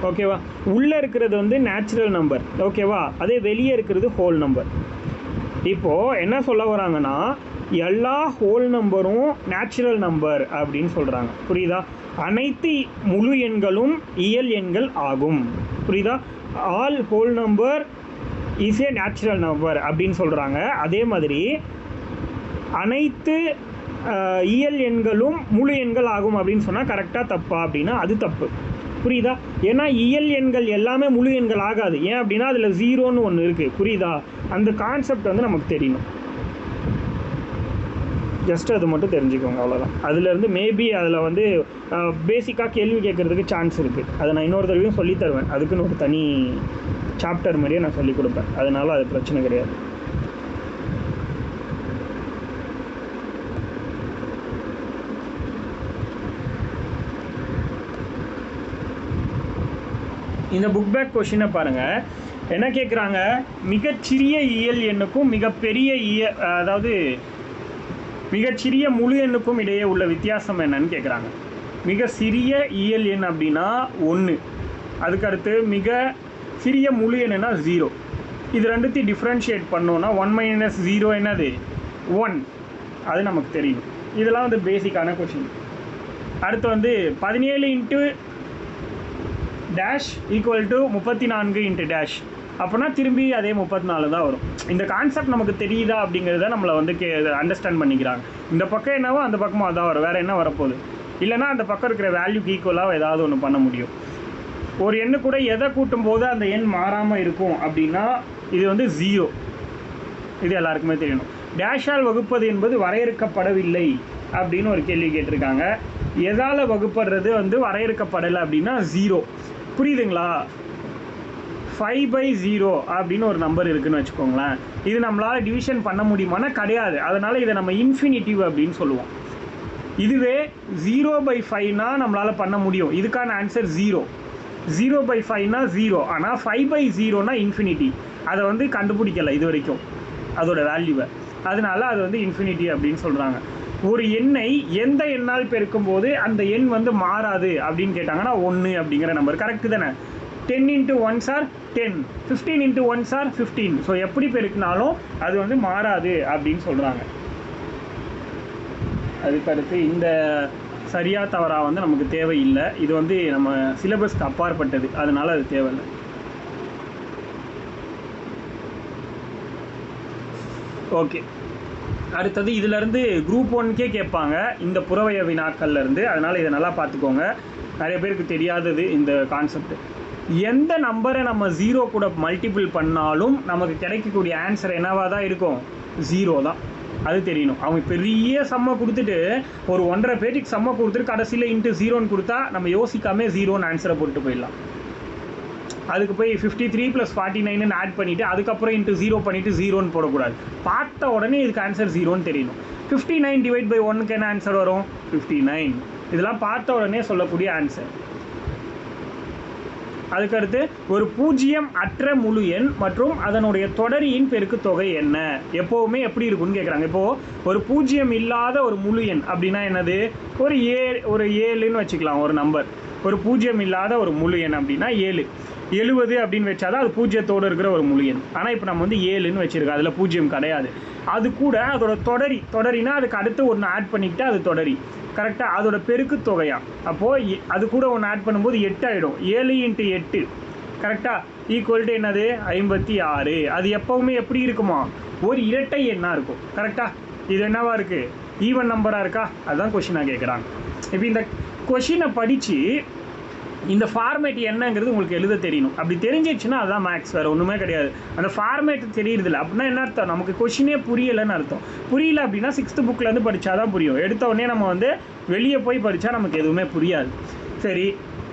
ஓகேவா? உள்ளே இருக்கிறது வந்து நேச்சுரல் நம்பர், ஓகேவா? அதே வெளியே இருக்கிறது ஹோல் நம்பர். இப்போது என்ன சொல்ல வராங்கன்னா எல்லா ஹோல் நம்பரும் நேச்சுரல் நம்பர் அப்படின்னு சொல்கிறாங்க. புரியுதா? அனைத்து முழு எண்களும் இயல் எண்கள் ஆகும். புரியுதா? All whole number is a natural number அப்படின்னு சொல்கிறாங்க. அதே மாதிரி அனைத்து இயல் எண்களும் முழு எண்கள் ஆகும் அப்படின்னு சொன்னால் கரெக்டாக தப்பா அப்படின்னா அது தப்பு. புரியுதா? ஏன்னா இயல் எண்கள் எல்லாமே முழு எண்கள் ஆகாது. ஏன் அப்படின்னா அதில் ஜீரோன்னு ஒன்று இருக்குது. புரியுதா? அந்த கான்செப்ட் வந்து நமக்கு தெரியணும். ஜஸ்ட் அது மட்டும் தெரிஞ்சுக்கோங்க, அவ்வளோதான். அதுலேருந்து மேபி அதில் வந்து பேசிக்காக கேள்வி கேட்குறதுக்கு சான்ஸ் இருக்குது. அதை நான் இன்னொரு தடவையும் சொல்லி தருவேன். அதுக்குன்னு ஒரு தனி சாப்டர் மாதிரியே நான் சொல்லிக் கொடுப்பேன். அதனால அது பிரச்சனை கிடையாது. இந்த புக் பேக் கொஷினை பாருங்கள். என்ன கேட்குறாங்க? மிகச்சிறிய இயல் எண்ணுக்கும் மிகப்பெரிய அதாவது மிகச்சிறிய முழு எண்ணுக்கும் இடையே உள்ள வித்தியாசம் என்னன்னு கேட்குறாங்க. மிக சிறிய இயல் எண் அப்படின்னா 1, அதுக்கடுத்து மிக சிறிய முழு எண்ணுன்னா 0. இது ரெண்டுத்தையும் டிஃப்ரென்ஷியேட் பண்ணோன்னா 1 - 0 என்னது? 1. அது நமக்கு தெரியும். இதெல்லாம் வந்து பேசிக்கான கொஷின். அடுத்து வந்து 17 into dash equal to 34 into dash அப்படின்னா திரும்பி அதே 34 தான் வரும். இந்த கான்செப்ட் நமக்கு தெரியுதா அப்படிங்கிறத நம்மளை வந்து அண்டர்ஸ்டாண்ட் பண்ணிக்கிறாங்க. இந்த பக்கம் என்னவோ அந்த பக்கமும் அதான் வரும். வேறு என்ன வரப்போகுது? இல்லைனா அந்த பக்கம் இருக்கிற வேல்யூக்கு ஈக்குவலாக ஏதாவது ஒன்று பண்ண முடியும். ஒரு எண்ணு கூட எதை கூட்டும் போது அந்த எண் மாறாமல் இருக்கும் அப்படின்னா இது வந்து 0. இது எல்லாருக்குமே தெரியணும். டேஷால் வகுப்பது என்பது வரையறுக்கப்படவில்லை அப்படின்னு ஒரு கேள்வி கேட்டிருக்காங்க. எதால் வகுப்படுறது வந்து வரையறுக்கப்படலை அப்படின்னா 0. புரியுதுங்களா? 5/0 அப்படின்னு ஒரு நம்பர் இருக்குதுன்னு வச்சுக்கோங்களேன். இது நம்மளால் டிவிஷன் பண்ண முடியுமானா கிடையாது. அதனால் இதை நம்ம இன்ஃபினிட்டிவ் அப்படின்னு சொல்லுவோம். இதுவே 0/5னா நம்மளால் பண்ண முடியும். இதுக்கான ஆன்சர் 0. 0/5னா 0. ஆனால் 5/0னா இன்ஃபினிட்டி. அதை வந்து கண்டுபிடிக்கலை இது வரைக்கும் அதோட வேல்யூவை. அதனால அது வந்து இன்ஃபினிட்டி அப்படின்னு சொல்கிறாங்க. ஒரு எண்ணை எந்த எண்ணால் பெருக்கும்போது அந்த எண் வந்து மாறாது அப்படின்னு கேட்டாங்கன்னா 1 அப்படிங்கிற நம்பர். கரெக்டு தானே? 10 × 1 are 10, 15 × 1 are 15. ஸோ எப்படி பெருக்கினாலும் அது வந்து மாறாது அப்படின்னு சொல்கிறாங்க. அதுக்கடுத்து இந்த சரியா தவறா வந்து நமக்கு தேவையில்லை. இது வந்து நம்ம சிலபஸ்க்கு அப்பாற்பட்டது, அதனால அது தேவையில்லை. ஓகே, அடுத்தது இதிலேருந்து குரூப் 1க்கே கேட்பாங்க இந்த புறவய வினாக்கள்லேருந்து. அதனால் இதை நல்லா பார்த்துக்கோங்க. நிறைய பேருக்கு தெரியாதது இந்த கான்செப்ட். எந்த நம்பரை நம்ம 0 கூட மல்டிபிள் பண்ணாலும் நமக்கு கிடைக்கக்கூடிய ஆன்சர் என்னவாக தான் இருக்கும்? 0 தான். அது தெரியணும். அவங்க பெரிய சம்மை கொடுத்துட்டு ஒரு 1.5 பேஜுக்கு சம்மை கொடுத்துட்டு கடைசியில் இன்ட்டு 0ன்னு கொடுத்தா நம்ம யோசிக்காமல் 0ன்னு ஆன்சரை போட்டு போயிடலாம். அதுக்கு போய் 53 + 49ன்னு ஆட் பண்ணிவிட்டு அதுக்கப்புறம் இன்ட்டு 0 பண்ணிவிட்டு 0ன்னு போடக்கூடாது. பார்த்த உடனே இதுக்கு ஆன்சர் 0ன்னு தெரியணும். 59 / 1க்கு என்ன ஆன்சர் வரும்? 59. இதெல்லாம் பார்த்த உடனே சொல்லக்கூடிய ஆன்சர். அதுக்கடுத்து ஒரு பூஜ்ஜியம் அற்ற முழு எண் மற்றும் அதனுடைய தொடரியின் பெருக்கு தொகை என்ன? எப்போவுமே எப்படி இருக்குன்னு கேட்குறாங்க. இப்போது ஒரு பூஜ்ஜியம் இல்லாத ஒரு முழு எண் அப்படின்னா என்னது? ஒரு 7ன்னு வச்சுக்கலாம் ஒரு நம்பர். ஒரு பூஜ்ஜியம் இல்லாத ஒரு முழு எண் அப்படின்னா 7. 70 அப்படின்னு வச்சாதான் அது பூஜ்ஜியத்தோடு இருக்கிற ஒரு முழு எண். ஆனால் இப்போ நம்ம வந்து 7ன்னு வச்சுருக்கோம். அதில் பூஜ்ஜியம் கிடையாது. அது கூட அதோட தொடரினா அதுக்கு அடுத்து ஒன்று ஆட் பண்ணிக்கிட்டு அது தொடரி. கரெக்டாக அதோட பெருக்கு தொகையா. அப்போது அது கூட ஒன்று ஆட் பண்ணும்போது 8 ஆகிடும். 7 × 8 கரெக்டாக ஈக்குவல் டு என்னது? 56. அது எப்போவுமே எப்படி இருக்குமா? ஒரு இரட்டை எண்ணாக இருக்கும். கரெக்டாக இது என்னவா இருக்குது? ஈவன் நம்பராக இருக்கா? அதுதான் கொஷினாக கேட்குறாங்க. இப்போ இந்த கொஷினை படித்து இந்த ஃபார்மேட் என்னங்கிறது உங்களுக்கு எழுத தெரியணும். அப்படி தெரிஞ்சிச்சுன்னா அதுதான் மேக்ஸ், வேறு ஒன்றுமே கிடையாது. அந்த ஃபார்மேட் தெரியுறதில்ல அப்படின்னா என்ன அர்த்தம்? நமக்கு கொஷினே புரியலைன்னு அர்த்தம். புரியல அப்படின்னா 6th புக்லேருந்து படித்தா தான் புரியும். எடுத்த உடனே நம்ம வந்து வெளியே போய் படித்தா நமக்கு எதுவுமே புரியாது. சரி,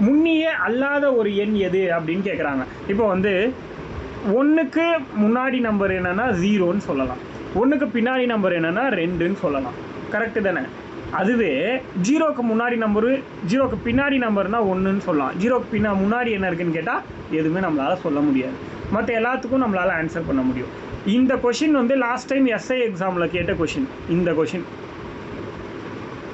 முன்னியே அல்லாத ஒரு எண் எது அப்படின்னு கேட்குறாங்க. இப்போ வந்து 1க்கு முன்னாடி நம்பர் என்னென்னா 0ன்னு சொல்லலாம். 1க்கு பின்னாடி நம்பர் என்னென்னா 2ன்னு சொல்லலாம். கரெக்டு தானே? அதுவே 0க்கு முன்னாடி நம்பரு 0க்கு பின்னாடி நம்பர்னால் 1ன்னு சொல்லலாம். 0க்கு முன்னாடி என்ன இருக்குதுன்னு கேட்டால் எதுவுமே நம்மளால் சொல்ல முடியாது. மற்ற எல்லாத்துக்கும் நம்மளால் ஆன்சர் பண்ண முடியும். இந்த கொஷின் வந்து லாஸ்ட் டைம் எஸ்ஐ எக்ஸாமில் கேட்ட கொஷின். இந்த கொஷின்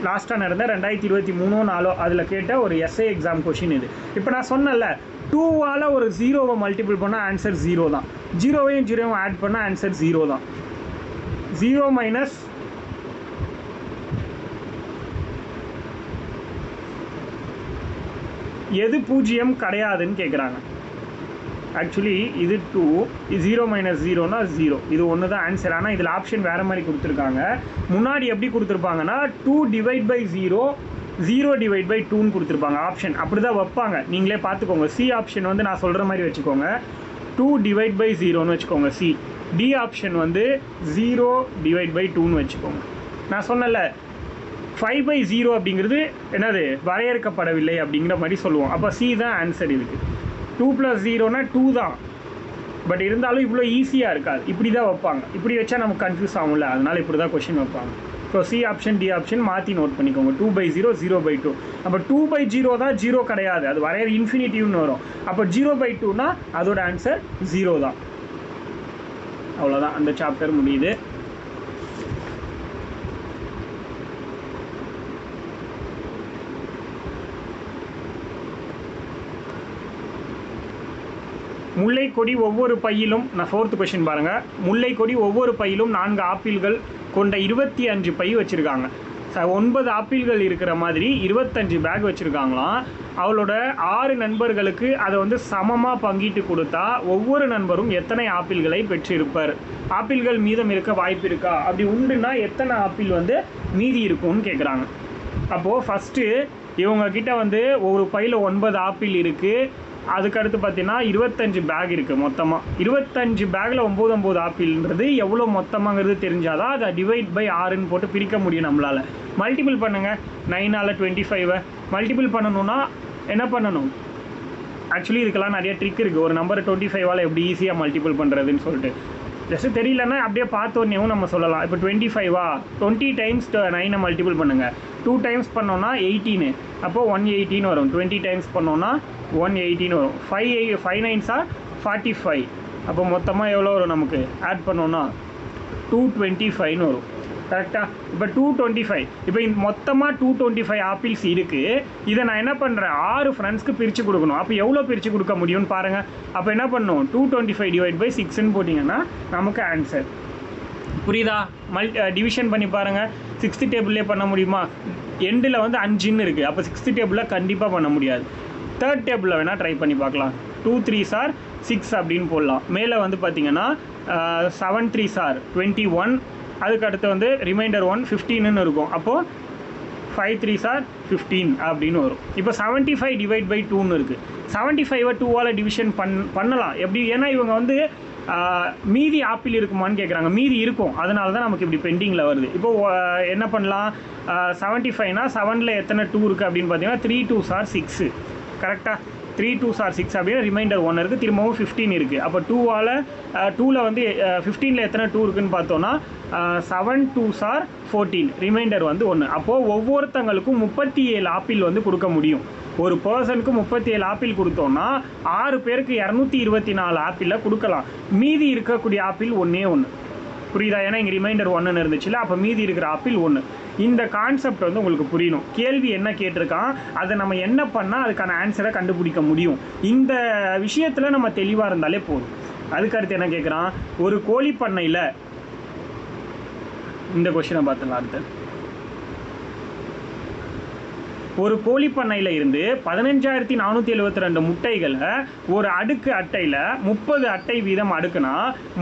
லாஸ்ட்டாக நடந்த 2023-04 அதில் கேட்ட ஒரு எஸ்ஐ எக்ஸாம் கொஷின் இது. இப்போ நான் சொன்னேன்ல, 2ஆல் ஒரு 0வை மல்டிபிள் பண்ணால் ஆன்சர் 0 தான். 0வையும் 0வையும் ஆட் பண்ணால் ஆன்சர் 0 தான். 0 - எது பூஜ்ஜியம் கிடையாதுன்னு கேட்குறாங்க. ஆக்சுவலி இது 2, 0 - 0னா 0, இது ஒன்று தான் ஆன்சர். ஆனால் இதில் ஆப்ஷன் வேறு மாதிரி கொடுத்துருக்காங்க. முன்னாடி எப்படி கொடுத்துருப்பாங்கன்னா 2/0, 0/2ன்னு கொடுத்துருப்பாங்க. ஆப்ஷன் அப்படி தான் வைப்பாங்க, நீங்களே பார்த்துக்கோங்க. சி ஆப்ஷன் வந்து நான் சொல்கிற மாதிரி வச்சுக்கோங்க, 2/0ன்னு வச்சுக்கோங்க சி. டி ஆப்ஷன் வந்து 0/2ன்னு வச்சுக்கோங்க. நான் சொன்னல 5/0 அப்படிங்கிறது என்னது, வரையறுக்கப்படவில்லை அப்படிங்கிற மாதிரி சொல்லுவோம். அப்போ சி தான் ஆன்சர். இதுக்கு 2 + 0னா 2 தான், பட் இருந்தாலும் இவ்வளோ ஈஸியாக இருக்காது. இப்படி தான் வைப்பாங்க. இப்படி வச்சா நமக்கு கன்ஃபியூஸ் ஆகும்ல, அதனால் இப்படி தான் கொஷின் வைப்பாங்க. So C option D option மாற்றி நோட் பண்ணிக்கோங்க. 2/0, 0/2. அப்போ 2/0 தான் 0 கிடையாது, அது வரையறு இன்ஃபினிட்டிவ்னு வரும். அப்போ 0/2னா அதோட ஆன்சர் 0 தான். அவ்வளோதான், அந்த சாப்டர் முடியுது. முல்லைக்கொடி ஒவ்வொரு பையிலும், நான் 4th கொஷின் பாருங்கள். முல்லைக்கொடி ஒவ்வொரு பையிலும் 4 ஆப்பிள்கள் கொண்ட 25 பை வச்சுருக்காங்க. 9 ஆப்பிள்கள் இருக்கிற மாதிரி 25 பேக் வச்சுருக்காங்களாம். அவளோட 6 நண்பர்களுக்கு அதை வந்து சமமாக பங்கிட்டு கொடுத்தா ஒவ்வொரு நண்பரும் எத்தனை ஆப்பிள்களை பெற்றிருப்பார்? ஆப்பிள்கள் மீதம் இருக்க வாய்ப்பு இருக்கா? அப்படி உண்டுன்னா எத்தனை ஆப்பிள் வந்து மீதி இருக்கும்னு கேட்குறாங்க. அப்போது ஃபஸ்ட்டு இவங்கக்கிட்ட வந்து ஒரு பையில் 9 ஆப்பிள் இருக்குது. அதுக்கடுத்து பார்த்தீங்கன்னா 25 பேக் இருக்குது மொத்தமாக. 25 பேக்கில் 9 ஆப்பிள்ன்றது எவ்வளோ மொத்தமாங்கிறது தெரிஞ்சாதான் அதை டிவைட் பை 6ன்னு போட்டு பிரிக்க முடியும் நம்மளால். மல்டிபிள் பண்ணுங்கள், 9ஆல் 25 மல்டிபிள் பண்ணணுன்னா என்ன பண்ணணும்? ஆக்சுவலி இதுக்கெல்லாம் நிறைய ட்ரிக் இருக்குது. ஒரு நம்பர் 25ஆல் எப்படி ஈஸியாக மல்டிபிள் பண்ணுறதுன்னு சொல்லிட்டு ஜஸ்ட்டு தெரியலன்னா அப்படியே பார்த்தோன்னேவும் நம்ம சொல்லலாம். இப்போ 25 20 டைம்ஸ் 9 மல்டிபிள் பண்ணுங்கள். 2 டைம்ஸ் பண்ணோன்னா 18, அப்போது 118 வரும். 20 டைம்ஸ் பண்ணோன்னா 118 வரும். 5 9s 45. அப்போ மொத்தமாக எவ்வளோ வரும் நமக்கு? ஆட் பண்ணோன்னா 225ன்னு வரும். கரெக்டாக? இப்போ 225, இப்போ மொத்தமாக 225 ஆப்பிள்ஸ் இருக்குது. இதை நான் என்ன பண்ணுறேன், 6 ஃப்ரெண்ட்ஸ்க்கு பிரித்து கொடுக்கணும். அப்போ எவ்வளோ பிரித்து கொடுக்க முடியும்னு பாருங்கள். அப்போ என்ன பண்ணணும், 225 / 6ன்னு போட்டிங்கன்னா நமக்கு ஆன்சர். புரியுதா? டிவிஷன் பண்ணி பாருங்கள். 6th டேபிள்லேயே பண்ண முடியுமா? எண்டில் வந்து 5ன்னு இருக்குது. அப்போ 6th டேபிளில் கண்டிப்பாக பண்ண முடியாது. 3rd டேபிளில் வேணால் ட்ரை பண்ணி பார்க்கலாம். 2 3s 6 அப்படின்னு போடலாம். மேலே வந்து பார்த்தீங்கன்னா 7 3s 21, அதுக்கு அடுத்து வந்து ரிமைண்டர் 1 15ன்னு இருக்கும். அப்போது 5 3s 15 அப்படின்னு வரும். இப்போ 75 / 2ன்னு இருக்குது. 75 2ஆல் டிவிஷன் பண்ணலாம். எப்படி? ஏன்னா இவங்க வந்து மீதி ஆப்பிள் இருக்குமான்னு கேட்குறாங்க. மீதி இருக்கும், அதனால தான் நமக்கு இப்படி பெண்டிங்கில் வருது. இப்போது என்ன பண்ணலாம், 75னா 7ல் எத்தனை 2 இருக்குது அப்படின்னு பார்த்தீங்கன்னா 3 2s 6. கரெக்டாக? 3 2s 6 அப்படின்னா ரிமைண்டர் 1 இருக்குது, திரும்பவும் 15 இருக்குது. அப்போ 2ல் வந்து 15ல் எத்தனை 2 இருக்குதுன்னு பார்த்தோன்னா 7 2s 14, ரிமைண்டர் வந்து 1. அப்போது ஒவ்வொருத்தங்களுக்கும் 37 ஆப்பிள் வந்து கொடுக்க முடியும். ஒரு பர்சனுக்கு 37 ஆப்பிள் கொடுத்தோன்னா 6 பேருக்கு 224 ஆப்பிளில் கொடுக்கலாம். மீதி இருக்கக்கூடிய ஆப்பிள் ஒன்றே ஒன்று. புரியுதா? ஏன்னா இங்கே ரிமைண்டர் 1ன்னு இருந்துச்சுல, அப்போ மீதி இருக்கிற ஆப்பிள் 1. இந்த கான்செப்ட் வந்து உங்களுக்கு புரியணும். கேள்வி என்ன கேட்டிருக்கான், அதை நம்ம என்ன பண்ணால் அதுக்கான ஆன்சரை கண்டுபிடிக்க முடியும். இந்த விஷயத்தில் நம்ம தெளிவாக இருந்தாலே போதும். அதுக்கடுத்து என்ன கேட்குறான், ஒரு கோழி பண்ணையில், இந்த கொஸ்டினை பார்த்துலாம். அடுத்து, ஒரு கோழி பண்ணையில் இருந்து 15,472 முட்டைகளை ஒரு அடுக்கு அட்டையில் 30 அட்டை வீதம் அடுக்குனா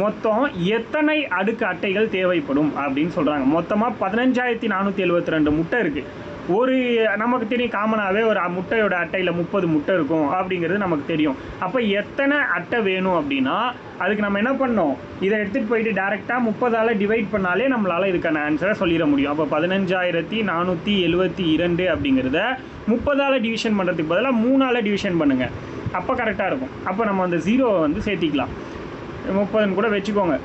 மொத்தம் எத்தனை அடுக்கு அட்டைகள் தேவைப்படும் அப்படின்னு சொல்கிறாங்க. மொத்தமாக 15,472 முட்டை இருக்குது. ஒரு நமக்கு தெரியும், காமனாகவே ஒரு முட்டையோட அட்டையில் 30 முட்டை இருக்கும் அப்படிங்கிறது நமக்கு தெரியும். அப்போ எத்தனை அட்டை வேணும் அப்படின்னா அதுக்கு நம்ம என்ன பண்ணோம், இதை எடுத்துகிட்டு போயிட்டு டேரெக்டாக 30ஆல் டிவைட் பண்ணாலே நம்மளால் இதுக்கான ஆன்சரை சொல்லிட முடியும். அப்போ 15,472 அப்படிங்கிறத 30ஆல் டிவிஷன் பண்ணுறதுக்கு பதிலாக 3ஆல் டிவிஷன் பண்ணுங்கள். அப்போ கரெக்டாக இருக்கும். அப்போ நம்ம அந்த 0 வந்து சேர்த்திக்கலாம். 30ன்னு கூட வச்சுக்கோங்க.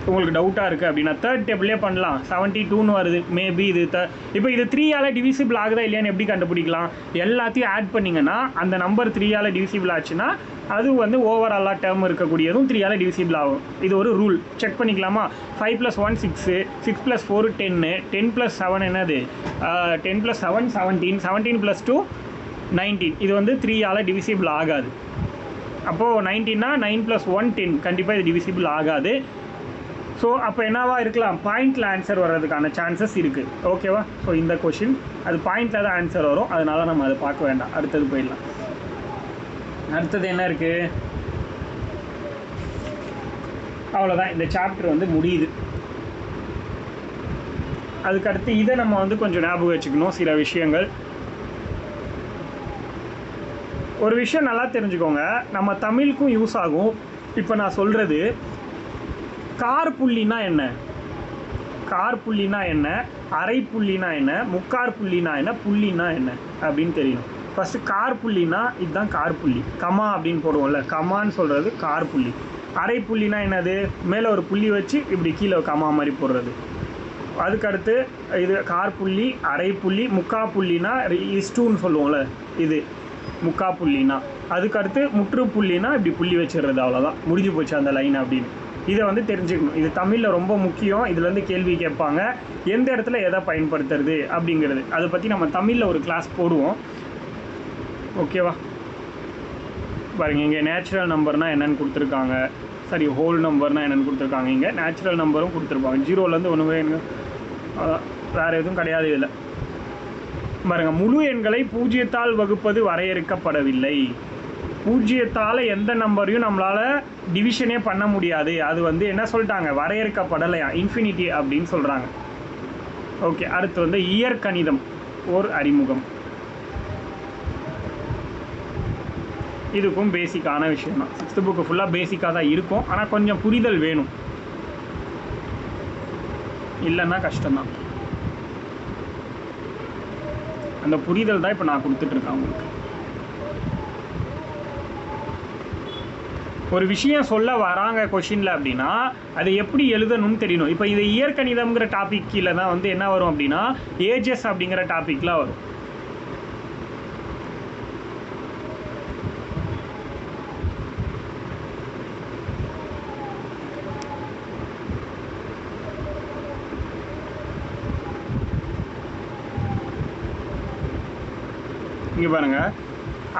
உங்களுக்கு டவுட்டாக இருக்குது அப்படின்னா 3rd டேபிளே பண்ணலாம். 72ன்னு வருது. மேபி இது இப்போ இது 3ஆல் டிவிசிபிள் ஆகுதா இல்லையான்னு எப்படி கண்டுபிடிக்கலாம்? எல்லாத்தையும் ஆட் பண்ணிங்கன்னா அந்த நம்பர் 3ஆல் டிவிசிபிள் ஆச்சுன்னா அது வந்து ஓவராலாக டேர்ம் இருக்கக்கூடியதும் 3ஆல் டிவிசிபிள் ஆகும். இது ஒரு ரூல். செக் பண்ணிக்கலாமா? 5 + 1 6, 6 + 4 10, 10 + 7 என்னது 10 + 7 17, 17 + 2 19. இது வந்து 3ஆல் டிவிசிபிள் ஆகாது. அப்போது 19னா 9 + 1 10, கண்டிப்பாக இது டிவிசிபிள் ஆகாது. ஸோ அப்போ என்னவா இருக்கலாம், பாயிண்டில் ஆன்சர் வர்றதுக்கான சான்சஸ் இருக்குது. ஓகேவா? ஸோ இந்த கொஷின் அது பாயிண்டில் தான் ஆன்சர் வரும், அதனால் நம்ம அதை பார்க்க வேண்டாம். அடுத்தது போயிடலாம். அடுத்தது என்ன இருக்குது? அவ்வளோதான், இந்த சாப்டர் வந்து முடியுது. அதுக்கடுத்து இதை நம்ம வந்து கொஞ்சம் ஞாபகம் வச்சுக்கணும். சில விஷயங்கள், ஒரு விஷயம் நல்லா தெரிஞ்சுக்கோங்க, நம்ம தமிழுக்கும் யூஸ் ஆகும். இப்போ நான் சொல்கிறது கார் புள்ளினா என்ன, கார் புள்ளினா என்ன, அரை புள்ளினா என்ன, முக்கார் புள்ளினா என்ன, புள்ளினா என்ன அப்படின்னு தெரியணும். ஃபஸ்ட்டு கார் புள்ளினா இதுதான் கார் புள்ளி, கமா அப்படின்னு போடுவோம்ல, கமான்னு சொல்கிறது கார் புள்ளி. அரை புள்ளினா என்னது, மேலே ஒரு புள்ளி வச்சு இப்படி கீழே கமா மாதிரி போடுறது. அதுக்கடுத்து இது கார் புள்ளி, அரை புள்ளி, முக்கா புள்ளினா இஸ்டூன்னு சொல்லுவோம்ல, இது முக்கா புள்ளினா. அதுக்கடுத்து முற்று புள்ளினா இப்படி புள்ளி வச்சிடுறது, அவ்வளோதான், முடிஞ்சு போச்சு அந்த லைன் அப்படின்னு. இதை வந்து தெரிஞ்சுக்கணும். இது தமிழில் ரொம்ப முக்கியம். இதுலேருந்து கேள்வி கேட்பாங்க, எந்த இடத்துல எதை பயன்படுத்துறது அப்படிங்கிறது. அதை பற்றி நம்ம தமிழில் ஒரு கிளாஸ் போடுவோம், ஓகேவா? பாருங்கள், இங்கே நேச்சுரல் நம்பர்னால் என்னென்னு கொடுத்துருக்காங்க, சரி ஹோல் நம்பர்னால் என்னென்னு கொடுத்துருக்காங்க. இங்கே நேச்சுரல் நம்பரும் கொடுத்துருப்பாங்க, 0லேருந்து 1 வரை. வேறு எதுவும் கிடையாது இதில். பாருங்கள், முழு எண்களை 0ஆல் வகுப்பது வரையறுக்கப்படவில்லை. 0ஆல் எந்த நம்பரையும் நம்மளால் டிவிஷனே பண்ண முடியாது. அது வந்து என்ன சொல்லிட்டாங்க, வரையறுக்கப்படலையா, இன்ஃபினிட்டி அப்படின்னு சொல்கிறாங்க. ஓகே, அடுத்து வந்து இயற்கணிதம் ஓர் அறிமுகம். இதுக்கும் பேசிக்கான விஷயம் தான். 6th புக்கு ஃபுல்லாக பேசிக்காக தான் இருக்கும், ஆனால் கொஞ்சம் புரிதல் வேணும், இல்லைன்னா கஷ்டம்தான். அந்த புரிதல் தான் இப்போ நான் கொடுத்துட்ருக்கேன் உங்களுக்கு. ஒரு விஷயம் சொல்ல வராங்க கொஷினில் அப்படின்னா அதை எப்படி எழுதணும்னு தெரியணும். இப்போ இது இயற்கணிதம்ங்கிற டாபிக் கீழே தான் வந்து என்ன வரும் அப்படின்னா ஏஜஸ் அப்படிங்கிற டாப்பிக்லாம் வரும். இங்கே பாருங்கள்,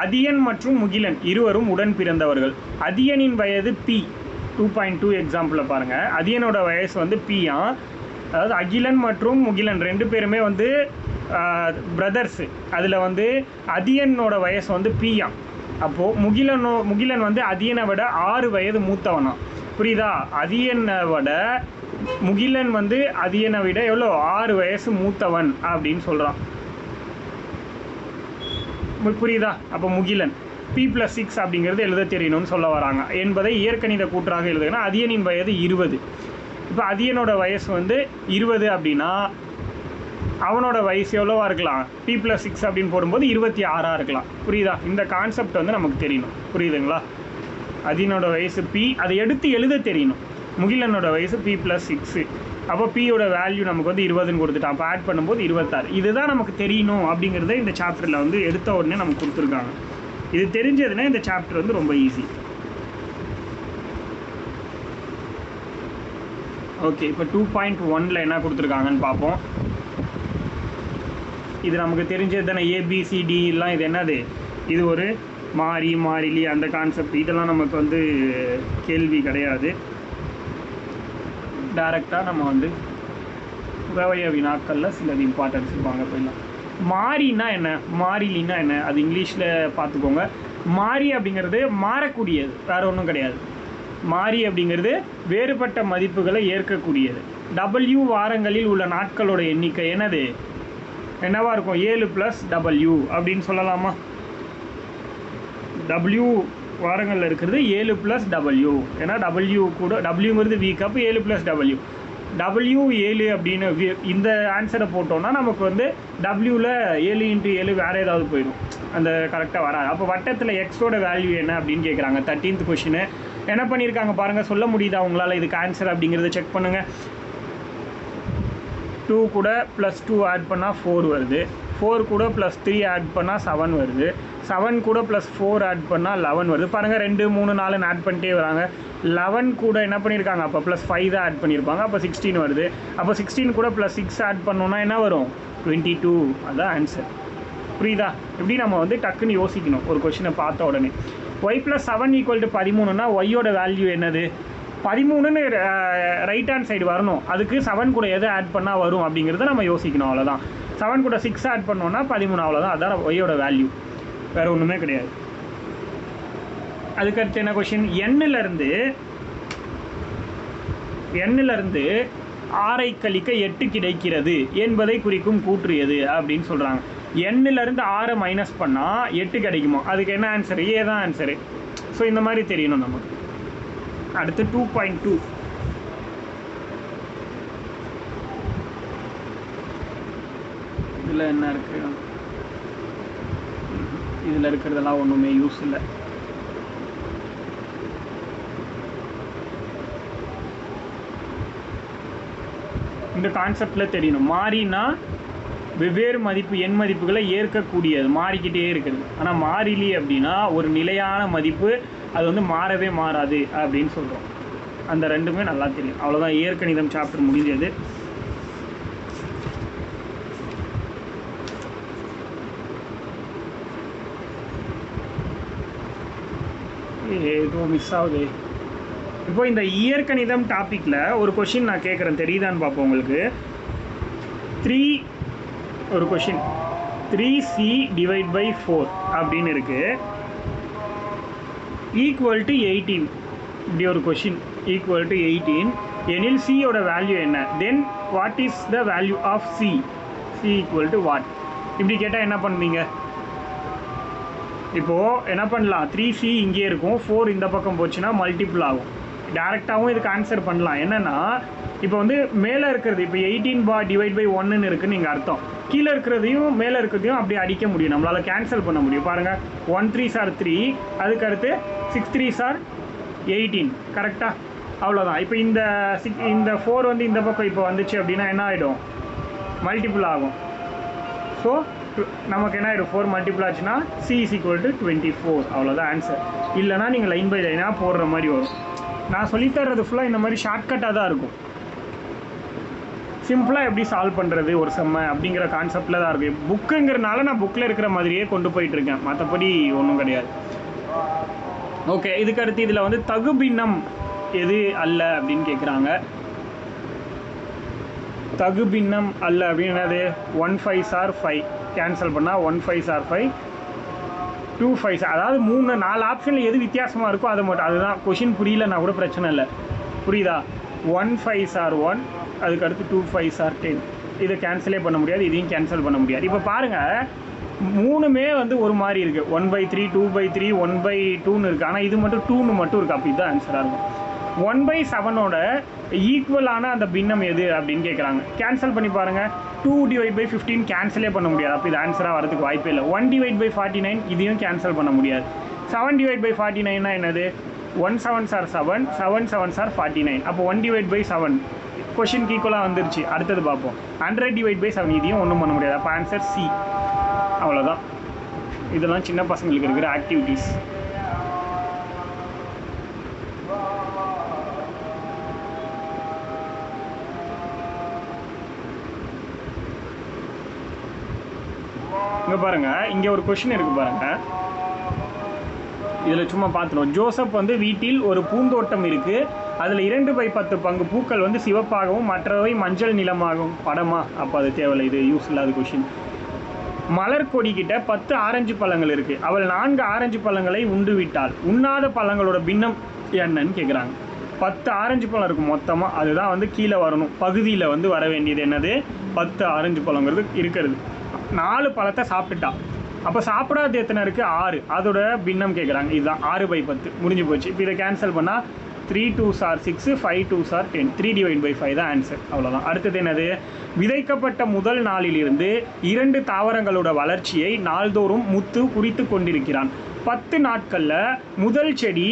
அதியன் மற்றும் முகிலன் இருவரும் உடன் பிறந்தவர்கள். அதியனின் வயது பி, 2.2 எக்ஸாம்பிளில் பாருங்கள், அதியனோட வயசு வந்து பியா. அதாவது அகிலன் மற்றும் முகிலன் 2 பேருமே வந்து பிரதர்ஸு. அதில் வந்து அதியனோட வயசு வந்து பியா. அப்போது முகிலன் வந்து அதியனை விட 6 வயது மூத்தவனா. புரியுதா? அதியனை விட முகிலன் வந்து அதியனை விட எவ்வளோ, 6 வயசு மூத்தவன் அப்படின்னு சொல்கிறான். புரியுதா? அப்போ முகிலன் P+6 அப்படிங்கிறது எழுத தெரியணும்னு சொல்ல வராங்க என்பதை இயற்கணித கூற்றாக எழுதுனா அதியனின் வயது 20. இப்போ அதியனோட வயசு வந்து 20 அப்படின்னா அவனோட வயசு எவ்வளோவா இருக்கலாம், P+6 அப்படின்னு போடும்போது 26 இருக்கலாம். புரியுதா? இந்த கான்செப்ட் வந்து நமக்கு தெரியணும். புரியுதுங்களா? அதியனோட வயசு P, அதை எடுத்து எழுத தெரியணும். முகிலனோட வயசு P+6. அப்போ பியோட வேல்யூ நமக்கு வந்து 20ன்னு கொடுத்துட்டான். அப்போ ஆட் பண்ணும்போது 26. இதுதான் நமக்கு தெரியணும் அப்படிங்கிறத இந்த சாப்டரில் வந்து எடுத்த உடனே நமக்கு கொடுத்துருக்காங்க. இது தெரிஞ்சதுன்னா இந்த சாப்டர் வந்து ரொம்ப ஈஸி. ஓகே, இப்போ 2.1ல் என்ன கொடுத்துருக்காங்கன்னு பார்ப்போம். இது நமக்கு தெரிஞ்சது தானே, ABCD எல்லாம். இது என்னது, இது ஒரு மாறிலி அந்த கான்செப்ட். இதெல்லாம் நமக்கு வந்து கேள்வி கிடையாது. டைரெக்டாக நம்ம வந்து விவய வினாக்களில் சிலது இம்பார்ட்டன்ஸ் இருப்பாங்க. போயிடலாம். மாறினா என்ன, மாறிலினா என்ன, அது இங்கிலீஷில் பார்த்துக்கோங்க. மாறி அப்படிங்கிறது மாறக்கூடியது, வேறு ஒன்றும் கிடையாது. மாறி அப்படிங்கிறது வேறுபட்ட மதிப்புகளை ஏற்கக்கூடியது. W வாரங்களில் உள்ள நாட்களோட எண்ணிக்கை என்னவா இருக்கும், 7+W அப்படின்னு சொல்லலாமா? W வாரங்களில் இருக்கிறது 7+W. ஏன்னா W கூட Wங்கிறது வீக், அப்போ 7+W. W 7 அப்படின்னு இந்த ஆன்சரை போட்டோம்னா நமக்கு வந்து Wவில் 7 × 7 வேறு ஏதாவது போயிடும், அந்த கரெக்டாக வராது. அப்போ வட்டத்தில் எக்ஸோட வேல்யூ என்ன அப்படின்னு கேட்குறாங்க. 13th கொஷினு என்ன பண்ணியிருக்காங்க பாருங்கள், சொல்ல முடியுதா உங்களால் இதுக்கு ஆன்சர் அப்படிங்கிறத செக் பண்ணுங்கள். 2 கூட +2 ஆட் பண்ணால் 4 வருது. 4 கூட +3 ஆட் பண்ணால் 7 வருது. 7 கூட +4 ஆட் பண்ணால் 11 வருது. பாருங்கள், 2 3 4 ஆட் பண்ணிட்டே வராங்க. 11 கூட என்ன பண்ணியிருக்காங்க, அப்போ +5 தான் ஆட் பண்ணியிருப்பாங்க, அப்போ 16 வருது. அப்போ 16 கூட +6 ஆட் பண்ணோன்னா என்ன வரும், 22. அதுதான் ஆன்சர். புரியுதா? இப்படி நம்ம வந்து டக்குன்னு யோசிக்கணும் ஒரு கொஷினை பார்த்த உடனே. y+7 = 13னா ஒய்யோட வேல்யூ என்னது, 13ன்னு ரைட் ஹேண்ட் சைடு வரணும். அதுக்கு 7 கூட எதை ஆட் பண்ணால் வரும் அப்படிங்கிறத நம்ம யோசிக்கணும், அவ்வளோதான். 7 கூட 6 ஆட் பண்ணோன்னா 13, அவ்வளோதான். அதுதான் ஒய்யோட வேல்யூ, வேறு ஒன்றுமே கிடையாது. அதுக்கடுத்து என்ன கொஷின், எண்ணிலிருந்து 6 கழிக்க 8 கிடைக்கிறது என்பதை குறிக்கும் கூற்று எது அப்படின்னு சொல்கிறாங்க. எண்ணிலிருந்து 6 மைனஸ் பண்ணால் 8 கிடைக்குமா? அதுக்கு என்ன ஆன்சரு? ஏ தான் ஆன்சரு. ஸோ இந்த மாதிரி தெரியணும் நமக்கு. அடுத்து 2.2 இதில் என்ன இருக்குது? இதில் இருக்கிறதெல்லாம் ஒன்றுமே யூஸ் இல்லை. இந்த கான்செப்டில் தெரியணும். மாறினா வெவ்வேறு மதிப்பு எண் மதிப்புகளை ஏற்கக்கூடியது, மாறிக்கிட்டே இருக்குது. ஆனால் மாறிலி அப்படின்னா ஒரு நிலையான மதிப்பு, அது வந்து மாறவே மாறாது அப்படின்னு சொல்கிறோம். அந்த ரெண்டுமே நல்லா தெரியும். அவ்வளோதான், இயற்கணிதம் சாப்டர் முடிஞ்சது. ஏதோ மிஸ் ஆகுது. இப்போ இந்த இயற்கணிதம் டாப்பிக்கில் ஒரு கொஷின் நான் கேட்குறேன், தெரியுதான்னு பார்ப்போம் உங்களுக்கு. ஒரு கொஷின் 3c டிவைட் பை 4 அப்படின்னு இருக்குது, ஈக்குவல் டு 18. இப்படி ஒரு கொஷின் ஈக்குவல் டு 18 எனில் சியோட வேல்யூ என்ன? Then what is the value of C equal to what? இப்படி கேட்டால் என்ன பண்ணுவீங்க? இப்போது என்ன பண்ணலாம், 3c இங்கே இருக்கும், 4 இந்த பக்கம் போச்சுன்னா மல்டிபிள் ஆகும். டேரெக்டாகவும் இதுக்கு ஆன்சர் பண்ணலாம். என்னென்னா இப்போ வந்து மேலே இருக்கிறது, இப்போ 18 டிவைட் பை 1ன்னு இருக்குன்னு நீங்கள் அர்த்தம். கீழே இருக்கிறதையும் மேலே இருக்கிறதையும் அப்படி அடிக்க முடியும், நம்மளால் கேன்சல் பண்ண முடியும். பாருங்கள், 1 3s are 3, அதுக்கடுத்து 6 3s are 18. கரெக்டாக? அவ்வளோதான். இப்போ இந்த 4 வந்து இந்த பக்கம் இப்போ வந்துச்சு அப்படின்னா என்ன ஆகிடும்? மல்டிபிள் ஆகும். ஸோ நமக்கு என்ன ஆகிடும்? 4 மல்டிபிள் ஆச்சுன்னா சி இஸ் ஈக்குவல் டு 24. அவ்வளோதான் ஆன்சர். இல்லைனா நீங்கள் லைன் பை லைனாக போடுற மாதிரி வரும். நான் சொல்லித்தர்றது ஃபுல்லாக இந்த மாதிரி ஷார்ட்கட்டாக தான் இருக்கும். சிம்பிளாக எப்படி சால்வ் பண்ணுறது ஒரு செம்ம அப்படிங்கிற கான்செப்டில் தான் இருக்குது. புக்குங்கிறனால நான் புக்கில் இருக்கிற மாதிரியே கொண்டு போயிட்டுருக்கேன், மற்றபடி ஒன்றும் கிடையாது. ஓகே, இதுக்கு அடுத்து இதில் வந்து தகுபின்னம் எது அல்ல அப்படின்னு கேட்குறாங்க. தகுபின்னம் அல்ல அப்படின்னது 1 5s are 5, கேன்சல் பண்ணால் 1 5s are 5, 2 5s, அதாவது 3 4 ஆப்ஷனில் எது வித்தியாசமாக இருக்கோ அதை மட்டும். அதுதான் கொஷின் புரியலன்னா கூட பிரச்சனை இல்லை, புரியுதா? 1 5s are 1, அதுக்கடுத்து 2 5s are 10. இதை கேன்சலே பண்ண முடியாது, இதையும் கேன்சல் பண்ண முடியாது. இப்போ பாருங்கள், மூணுமே வந்து ஒரு மாதிரி இருக்குது. 1/3, 2/3, 1/2ன்னு இருக்குது. ஆனால் இது மட்டும் 2ன்னு மட்டும் இருக்குது. அப்போ இதுதான் ஆன்சராக இருக்கும். 1/7ஓட ஈக்குவலான அந்த பின்னம் எது அப்படின்னு கேட்குறாங்க. கேன்சல் பண்ணி பாருங்கள். 2 டிவைட் பை 15 கேன்சலே பண்ண முடியாது, அப்போ இது ஆன்சராக வரதுக்கு வாய்ப்பே இல்லை. 1 டிவைட் பை 49 இதையும் கேன்சல் பண்ண முடியாது. 7 டிவைட் பை 49னா என்னது? 1 7s are 7, 7 7s are 49. அப்போ 1 டிவைட் பை 7 கொஷினுக்கு ஈக்குவலாக வந்துருச்சு. அடுத்தது பார்ப்போம். 100 டிவைட் பை 7 இதையும் ஒன்றும் பண்ண முடியாது. அப்போ ஆன்சர் சி. அவ்வளோதான். இதெல்லாம் சின்ன பசங்களுக்கு இருக்கிற ஆக்டிவிட்டீஸ். இங்கே பாருங்கள், இங்கே ஒரு கொஷின் இருக்குது பாருங்கள். இதில் சும்மா பார்த்துருவோம். ஜோசப் வந்து வீட்டில் ஒரு பூந்தோட்டம் இருக்குது, அதில் 2/10 பங்கு பூக்கள் வந்து சிவப்பாகவும் மற்றவை மஞ்சள் நிறமாகவும். படமா? அப்போ அது தேவையில்லை, இது யூஸ் இல்லாத கொஷின். மலர் கொடிக்கிட்ட 10 ஆரஞ்சு பழங்கள் இருக்குது, அவள் 4 ஆரஞ்சு பழங்களை உண்டு விட்டாள், உண்ணாத பழங்களோட பின்னம் என்னன்னு கேட்குறாங்க. 10 ஆரஞ்சு பழம் இருக்கும் மொத்தமாக, அதுதான் வந்து கீழே வரணும். பகுதியில் வந்து வர வேண்டியது என்னது? 10 ஆரஞ்சு பழங்கிறது இருக்கிறது. 4 பழத்தை சாப்பிட்டுட்டா, அப்போ சாப்பிடாது எத்தனை இருக்குது? 6. அதோட பின்னம் கேட்குறாங்க. இதுதான் 6/10. முடிஞ்சு போச்சு. இப்போ இதை கேன்சல் பண்ணால் 3 2s are 6, 5 2s are 10. 3 divide by 5 தான் ஆன்சர். அவ்வளோதான். அடுத்தது என்னது? விதைக்கப்பட்ட முதல் நாளிலிருந்து 2 தாவரங்களோட வளர்ச்சியை நாள்தோறும் முத்து குறித்து கொண்டிருக்கிறான். 10 நாட்களில் முதல் செடி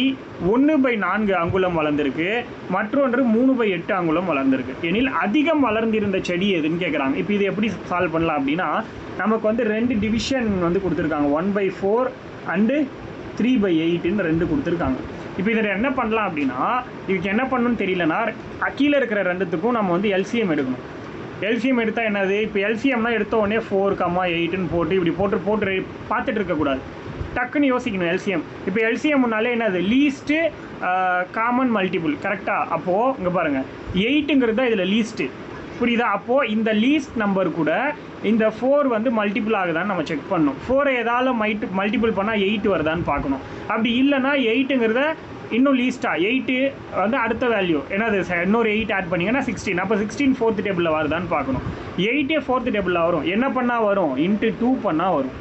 1/4 அங்குலம் வளர்ந்துருக்கு, மற்றொன்று 3/8 அங்குலம் வளர்ந்துருக்கு. எனில் அதிகம் வளர்ந்திருந்த செடி எதுன்னு கேட்குறாங்க. இப்போ இது எப்படி சால்வ் பண்ணலாம் அப்படின்னா, நமக்கு வந்து 2 டிவிஷன் வந்து கொடுத்துருக்காங்க. 1/4 அண்டு 3/8ன்னு 2 கொடுத்துருக்காங்க. இப்போ இதில் என்ன பண்ணலாம் அப்படின்னா, இதுக்கு என்ன பண்ணணும்னு தெரியலனா கீழே இருக்கிற 2த்துக்கும் நம்ம வந்து எல்சிஎம் எடுக்கணும். எல்சிஎம் எடுத்தால் என்னது? இப்போ எல்சிஎம்னா எடுத்த உடனே 4,8ன்னு போட்டு இப்படி போட்டு பார்த்துட்டு இருக்கக்கூடாது, டக்குன்னு யோசிக்கணும் எல்சிஎம். இப்போ எல்சிஎம்னாலே என்னது? Least common multiple. கரெக்டாக? அப்போது இங்கே பாருங்கள், 8ங்கிறது தான் இதில் லீஸ்ட்டு. புரியுதா? அப்போது இந்த லீஸ்ட் நம்பர் கூட இந்த 4 வந்து மல்டிபிள் ஆகுதான்னு நம்ம செக் பண்ணணும். 4 ஏதாவது மல்டிபிள் பண்ணால் 8 வருதான்னு பார்க்கணும். அப்படி இல்லைன்னா 8ங்கிறத இன்னும் லீஸ்ட்டாக 8 வந்து அடுத்த வேல்யூ என்னது, இன்னொரு 8 ஆட் பண்ணிங்கன்னா 16. அப்போ 16 4th டேபிளில் வருதான்னு பார்க்கணும். 8 4th டேபிளில் வரும். என்ன பண்ணால் வரும்? இன்ட்டு 2 பண்ணால் வரும்.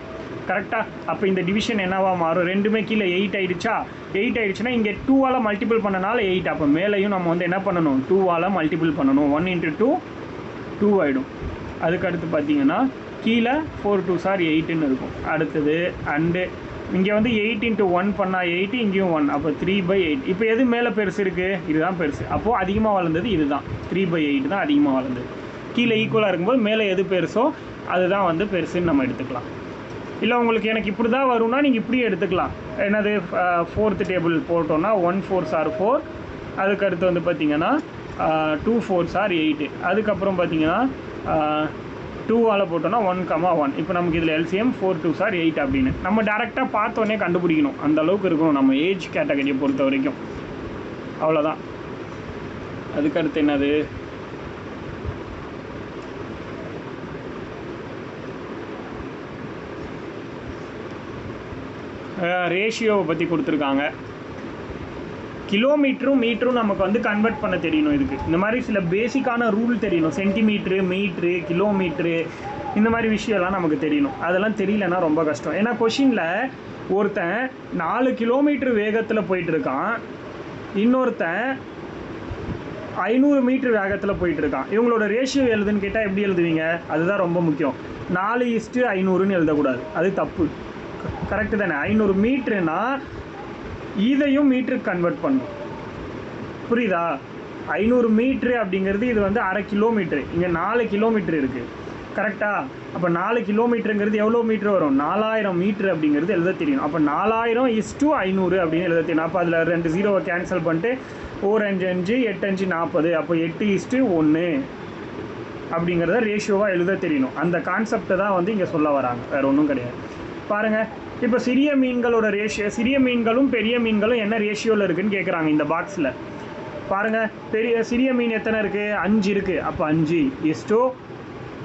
கரெக்டாக? அப்போ இந்த டிவிஷன் என்னவா மாறும்? ரெண்டுமே கீழே 8 ஆகிடுச்சா? 8 ஆகிடுச்சுன்னா இங்கே 2ஆல் மல்டிபிள் பண்ணனால 8. அப்போ மேலேயும் நம்ம வந்து என்ன பண்ணணும்? 2ஆல் மல்டிபிள் பண்ணணும். 1 × 2 2 ஆகிடும். அதுக்கடுத்து பார்த்தீங்கன்னா கீழே 4 2s are 8ன்னு இருக்கும். அடுத்தது அண்டு இங்கே வந்து 8 × 1 பண்ணால் 8, இங்கேயும் 1. அப்போ 3/8. இப்போ எது மேலே பெருசு இருக்குது? இதுதான் பெருசு. அப்போது அதிகமாக வளர்ந்தது இதுதான். 3/8 தான் அதிகமாக வளர்ந்தது. கீழே ஈக்குவலாக இருக்கும்போது மேலே எது பெருசோ அதுதான் வந்து பெருசுன்னு நம்ம எடுத்துக்கலாம். இல்லை உங்களுக்கு எனக்கு இப்படி தான் வரும்னா நீங்கள் இப்படியே எடுத்துக்கலாம். என்னது 4th டேபிள் போட்டோன்னா 1 4s are 4. அதுக்கடுத்து வந்து பார்த்திங்கன்னா 2 4s are 8. அதுக்கப்புறம் பார்த்திங்கன்னா 2ஆல் போட்டோன்னா 1, 1. இப்போ நமக்கு இதில் LCM 4 2s are 8 அப்படின்னு நம்ம டேரெக்டாக பார்த்தோன்னே கண்டுபிடிக்கணும். அந்த அளவுக்கு இருக்கணும் நம்ம ஏஜ் கேட்டகரியை பொறுத்த வரைக்கும். அவ்வளோதான். அதுக்கடுத்து என்னது, ரேஷியோவை பற்றி கொடுத்துருக்காங்க. கிலோமீட்டரும் மீட்டரும் நமக்கு வந்து கன்வெர்ட் பண்ண தெரியணும். இதுக்கு இந்த மாதிரி சில பேசிக்கான ரூல் தெரியணும். சென்டிமீட்ரு, மீட்ரு, கிலோமீட்ரு, இந்த மாதிரி விஷயம்லாம் நமக்கு தெரியணும். அதெல்லாம் தெரியலன்னா ரொம்ப கஷ்டம். ஏன்னா கொஷினில் ஒருத்தன் 4 கிலோமீட்டர் வேகத்தில் போயிட்டுருக்கான், இன்னொருத்தன் 500 மீட்டர் வேகத்தில் போயிட்டுருக்கான். இவங்களோட ரேஷியோ எழுதுன்னு கேட்டால் எப்படி எழுதுவீங்க? அதுதான் ரொம்ப முக்கியம். 4:500ன்னு எழுதக்கூடாது. அது தப்பு. கரெக்டு தானே? 500 மீட்ருன்னா இதையும் மீட்டருக்கு கன்வெர்ட் பண்ணும். புரியுதா? 500 மீட்ரு அப்படிங்கிறது இது வந்து 1/2 கிலோமீட்ரு. இங்கே 4 கிலோமீட்டர் இருக்குது. கரெக்டாக? அப்போ 4 கிலோமீட்டருங்கிறது எவ்வளோ மீட்ரு வரும்? 4000 மீட்ரு அப்படிங்கிறது எழுத தெரியும். அப்போ 4000:500 அப்படின்னு எழுத தெரியும். அப்போ அதில் 2 0 கேன்சல் பண்ணிட்டு 4 5 5 8 5 40. அப்போ 8:1 அப்படிங்கிறத ரேஷியோவாக எழுத தெரியணும். அந்த கான்செப்டை தான் வந்து இங்கே சொல்ல வராங்க, வேறு ஒன்றும் கிடையாது. பாருங்கள், இப்போ சிறிய மீன்களோட ரேஷியோ, சிறிய மீன்களும் பெரிய மீன்களும் என்ன ரேஷியோவில் இருக்குதுன்னு கேட்குறாங்க இந்த பாக்ஸில். பாருங்கள், சிறிய மீன் எத்தனை இருக்குது? 5 இருக்குது. அப்போ 5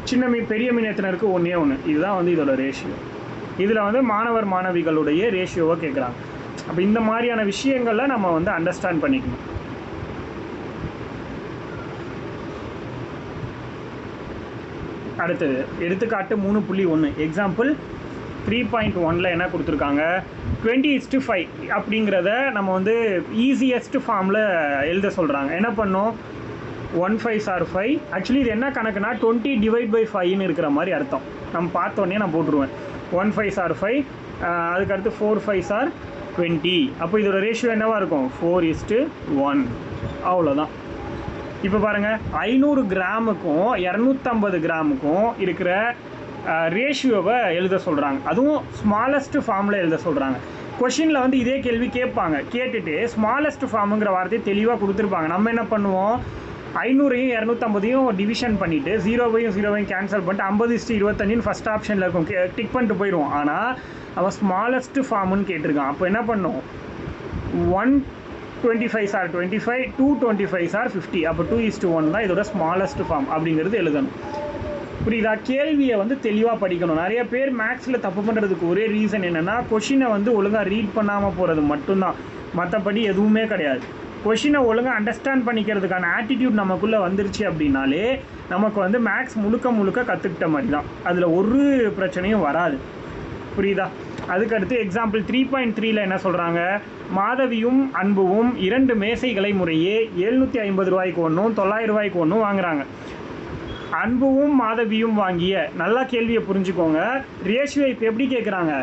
சின்ன மீன், பெரிய மீன் எத்தனை இருக்குது? 1. இதுதான் வந்து இதோட ரேஷியோ. இதில் வந்து மாணவர் மாணவிகளுடைய ரேஷியோவை கேட்குறாங்க. அப்போ இந்த மாதிரியான விஷயங்களை நம்ம வந்து அண்டர்ஸ்டாண்ட் பண்ணிக்கணும். அடுத்தது எடுத்துக்காட்டு 3.1 எக்ஸாம்பிள் 3.1ல் என்ன கொடுத்துருக்காங்க? 20:5 அப்படிங்கிறத நம்ம வந்து ஈஸியஸ்ட் ஃபார்மில் எழுத சொல்கிறாங்க. என்ன பண்ணோம்? 1 5s are 5. ஆக்சுவலி இது என்ன கணக்குனா 20/5ன்னு இருக்கிற மாதிரி அர்த்தம். நம்ம பார்த்தோன்னே நான் போட்டுருவேன். 1 5s are 5. அதுக்கடுத்து 4 5s are 20. அப்போ இதோட ரேஷியோ என்னவாக இருக்கும்? 4:1. அவ்வளோதான். இப்போ பாருங்கள், 500 கிராமுக்கும் 250 கிராமுக்கும் இருக்கிற ரேஷியோவை எழுத சொல்கிறாங்க. அதுவும் ஸ்மாலஸ்ட் ஃபார்மில் எழுத சொல்கிறாங்க. கொஷினில் வந்து இதே கேள்வி கேட்பாங்க. கேட்டுட்டு ஸ்மாலஸ்ட் ஃபார்முங்கிற வார்த்தையை தெளிவாக கொடுத்துருப்பாங்க. நம்ம என்ன பண்ணுவோம்? 500ஐயும் 250ஐயும் டிவிஷன் பண்ணிவிட்டு 0வையும் கேன்சல் பண்ணிட்டு 50:25ன்னு ஃபஸ்ட் ஆப்ஷனில் இருக்கும், டிக் பண்ணிட்டு போயிடுவோம். ஆனால் அவன் ஸ்மாலஸ்ட் ஃபார்முன்னு கேட்டிருக்கான். அப்போ என்ன பண்ணும்? 125s are 25, 225s are 50. அப்போ 2:1 தான் இதோட ஸ்மாலஸ்ட் ஃபார்ம் அப்படிங்கிறது எழுதணும். புரியுதா? கேள்வியை வந்து தெளிவாக படிக்கணும். நிறைய பேர் மேக்ஸில் தப்பு பண்ணுறதுக்கு ஒரே ரீசன் என்னென்னா கொஷினை வந்து ஒழுங்காக ரீட் பண்ணாமல் போகிறது மட்டும்தான். மற்றபடி எதுவுமே கிடையாது. கொஷினை ஒழுங்காக அண்டர்ஸ்டாண்ட் பண்ணிக்கிறதுக்கான ஆட்டிடியூட் நமக்குள்ளே வந்துருச்சு அப்படின்னாலே நமக்கு வந்து மேக்ஸ் முழுக்க கற்றுக்கிட்ட மாதிரி தான். அதில் ஒரு பிரச்சனையும் வராது. புரியுதா? அதுக்கடுத்து எக்ஸாம்பிள் 3.3ல் என்ன சொல்கிறாங்க? மாதவியும் அன்புவும் 2 மேசைகளை முறையே 750 ரூபாய்க்கு ஒன்றும் 900 ரூபாய்க்கு ஒன்றும் வாங்குறாங்க. அன்புவும் மாதவியும் வாங்கிய, நல்லா கேள்வியை புரிஞ்சுக்கோங்க. ரேஷியோ இப்போ எப்படி கேட்குறாங்க?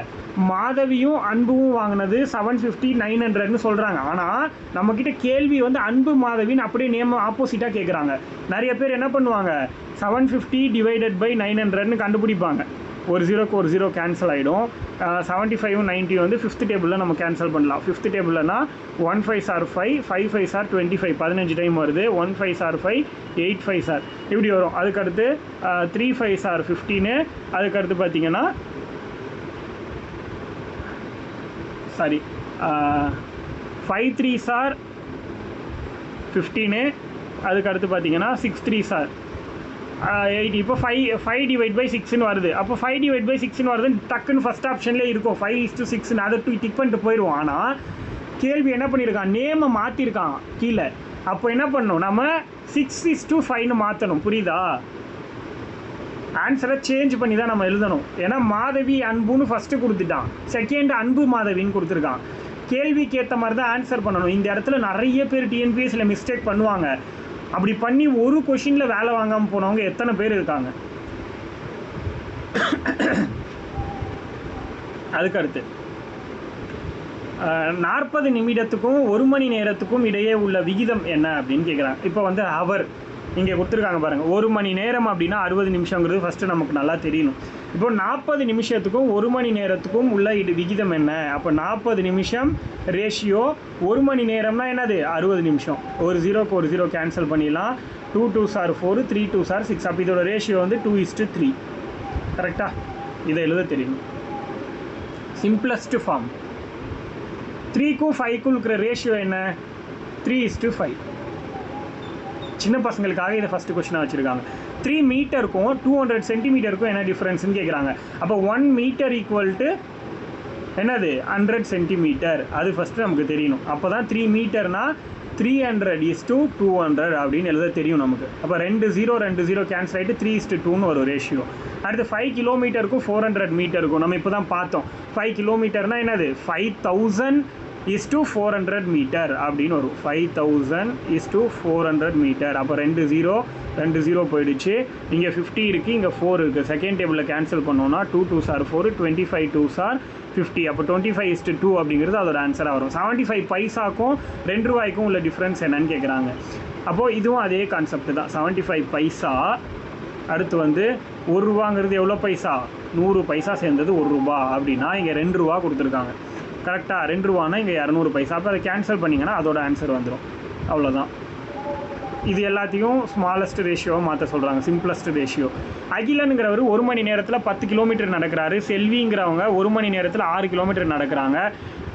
மாதவியும் அன்புவும் வாங்கினது 750 900ன்னு சொல்கிறாங்க. ஆனால் நம்மக்கிட்ட கேள்வி வந்து அன்பு மாதவின்னு அப்படியே நேம் ஆப்போசிட்டாக கேட்குறாங்க. நிறைய பேர் என்ன பண்ணுவாங்க? 750 / 900ன்னு கண்டுபிடிப்பாங்க. ஒரு 0 கேன்சல் ஆகிடும். 75 90 வந்து 5th டேபிளில் நம்ம கேன்சல் பண்ணலாம். 5th டேபிள்னா 1 5s are 5, 5 5s are 25, 15 time வருது. 1 5s are 5, 8 5s are இப்படி வரும். அதுக்கடுத்து 3 5s are 15. அதுக்கடுத்து பார்த்தீங்கன்னா 5 3s are 15. அதுக்கடுத்து பார்த்தீங்கன்னா 6 3s are 8 இப்போ 5/6 வருது. அப்போ 5/6 வருதுன்னு டக்குன்னு ஃபஸ்ட் ஆப்ஷன்லேயே இருக்கும் 5:6 அதை டிக் பண்ணிட்டு போயிடுவோம். ஆனால் கேள்வி என்ன பண்ணியிருக்கான், நேமை மாற்றிருக்கான் கீழே. அப்போ என்ன பண்ணணும், நம்ம 6:5 மாற்றணும். புரியுதா? ஆன்சரை சேஞ்ச் பண்ணி தான் நம்ம எழுதணும். ஏன்னா மாதவி அன்புன்னு ஃபஸ்ட்டு கொடுத்துட்டான், செகண்ட் அன்பு மாதவின்னு கொடுத்துருக்கான். கேள்விக்கு ஏற்ற மாதிரி தான் ஆன்சர் பண்ணணும். இந்த இடத்துல நிறைய பேர் டிஎன்பிஎஸ்சியில் மிஸ்டேக் பண்ணுவாங்க. அப்படி பண்ணி ஒரு கொஷினில் வேலை வாங்காமல் போனவங்க எத்தனை பேர் இருக்காங்க. அதுக்கடுத்து 40 நிமிடத்துக்கும் 1 மணி நேரத்துக்கும் இடையே உள்ள விகிதம் என்ன அப்படின்னு கேட்குறாங்க. இப்போ வந்து அவர் இங்கே கொடுத்துருக்காங்க பாருங்கள். 1 மணி நேரம் அப்படின்னா 60 நிமிஷங்கிறது ஃபஸ்ட்டு நமக்கு நல்லா தெரியணும். இப்போ 40 நிமிஷத்துக்கும் 1 மணி நேரத்துக்கும் உள்ள விகிதம் என்ன? அப்போ 40 நிமிஷம் ரேஷியோ 1 மணி நேரம்னா என்னது 60 நிமிஷம். ஒரு 0க்கு ஒரு 0 கேன்சல் பண்ணிடலாம். 2 2s are 4, 3 2s are 6. அப்போ இதோட ரேஷியோ வந்து 2:3. கரெக்டாக இதை எழுத தெரியணும். சிம்பிளஸ்ட் ஃபார்ம் 3க்கும் 5க்கும் இருக்கிற ரேஷியோ என்ன? 3:5. சின்ன பசங்களுக்காக இதை ஃபஸ்ட்டு கொஸ்டினாக வச்சுருக்காங்க. 3 மீட்டருக்கும் 200 சென்டிமீட்டருக்கும் என்ன டிஃப்ரென்ஸ்னு கேட்குறாங்க. அப்போ 1 மீட்டர் ஈக்குவல் டு என்னது 100 சென்டிமீட்டர். அது ஃபஸ்ட்டு நமக்கு தெரியணும். அப்போ தான் 3 மீட்டர்னா 300:200 அப்படின்னு எழுத தெரியும் நமக்கு. அப்போ 2 0 கேன்சல் ஆகிட்டு 3:2ன்னு ஒரு ரேஷியோ. அடுத்து 5 கிலோமீட்டருக்கும் 400 மீட்டருக்கும் நம்ம இப்போ தான் பார்த்தோம். 5 கிலோமீட்டர்னால் என்னது 5000:400 மீட்டர் அப்படின்னு வரும். 5000:400 மீட்டர். அப்போ 2 0 போயிடுச்சு. இங்கே 50 இருக்குது, இங்கே 4 இருக்குது. செகண்ட் டேபிளில் கேன்சல் பண்ணோன்னா 2 2s are 4, 25 2s are 50. அப்போ 25:2 அப்படிங்கிறது அதோட ஆன்சராக வரும். 75 பைசாக்கும் 2 ரூபாய்க்கும் உள்ள டிஃப்ரென்ஸ் என்னன்னு கேட்குறாங்க. அப்போது இதுவும் அதே கான்செப்ட் தான். 75 பைசா. அடுத்து வந்து 1 ரூபாங்கிறது எவ்வளோ பைசா? 100 பைசா சேர்ந்தது 1 ரூபா அப்படின்னா இங்கே 2 ரூபா கொடுத்துருக்காங்க. கரெக்டாக 2 ரூபானா இங்கே 200 பைசா. அப்போ அதை கேன்சல் பண்ணிங்கன்னா அதோட ஆன்சர் வந்துடும். அவ்வளோதான். இது எல்லாத்தையும் ஸ்மாலஸ்ட் ரேஷியோவை மாற்ற சொல்கிறாங்க. Simplest ratio. அகிலனுங்கிறவர் 1 மணி நேரத்தில் 10 கிலோமீட்டர் நடக்கிறாரு. செல்விங்கிறவங்க 1 மணி நேரத்தில் 6 கிலோமீட்டர் நடக்கிறாங்க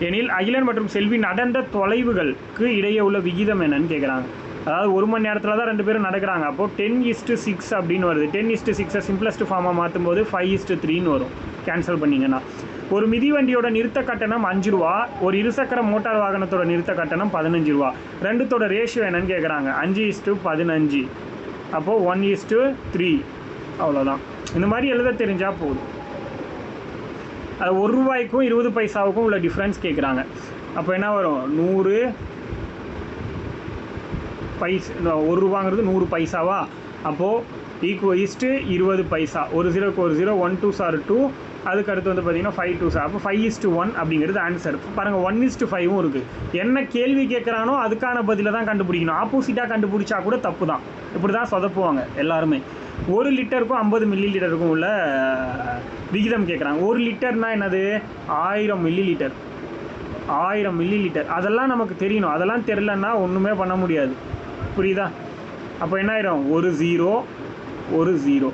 எனில் அகிலன் மற்றும் செல்வி நடந்த தொலைவுகளுக்கு இடையே உள்ள விகிதம் என்னன்னு கேட்குறாங்க. அதாவது 1 மணி நேரத்தில் தான் 2 பேரும் நடக்கிறாங்க. அப்போது 10:6 அப்படின்னு வருது. 10:6 சிம்பிளஸ்ட் ஃபார்மாக மாற்றும் போது 5:3ன்னு வரும் கேன்சல் பண்ணிங்கன்னா. ஒரு மிதிவண்டியோட நிறுத்த கட்டணம் 5 ரூபா, ஒரு இருசக்கர மோட்டார் வாகனத்தோட நிறுத்த கட்டணம் 15 ரூபா. ரெண்டுத்தோட ரேஷியோ என்னன்னு கேட்குறாங்க. 5:15. அப்போது 1:3. அவ்வளோதான். இந்த மாதிரி எழுத தெரிஞ்சால் போதும். அது 1 ரூபாய்க்கும் 20 பைசாவுக்கும் உள்ள டிஃப்ரென்ஸ் கேட்குறாங்க. அப்போ என்ன வரும்? 100 பைசா. 1 ரூபாங்கிறது 100 பைசாவா? அப்போது ஈக்குவலிஸ்ட்டு 20 பைசா. ஒரு 0க்கு ஒரு 0, 1 2s are 2. அதுக்கு அடுத்து வந்து பார்த்தீங்கன்னா 5 2s. அப்போ 5:1 அப்படிங்கிறது ஆன்சர். பாருங்கள் 1:5வும் இருக்குது. என்ன கேள்வி கேட்குறானோ அதுக்கான பதிலை தான் கண்டுபிடிக்கணும். ஆப்போசிட்டாக கண்டுபிடிச்சா கூட தப்பு தான். இப்படி தான் சொதப்புவாங்க எல்லாருமே. 1 லிட்டருக்கும் 50 மில்லி லிட்டருக்கும் உள்ள விகிதம் கேட்குறாங்க. 1 லிட்டர்னால் என்னது? 1000 மில்லி லிட்டர். 1000 milli litre. அதெல்லாம் நமக்கு தெரியணும். அதெல்லாம் தெரிலன்னா ஒன்றுமே பண்ண முடியாது. புரியுதா? அப்போ என்ன ஆயிடும்? ஒரு 0 ஒரு 0.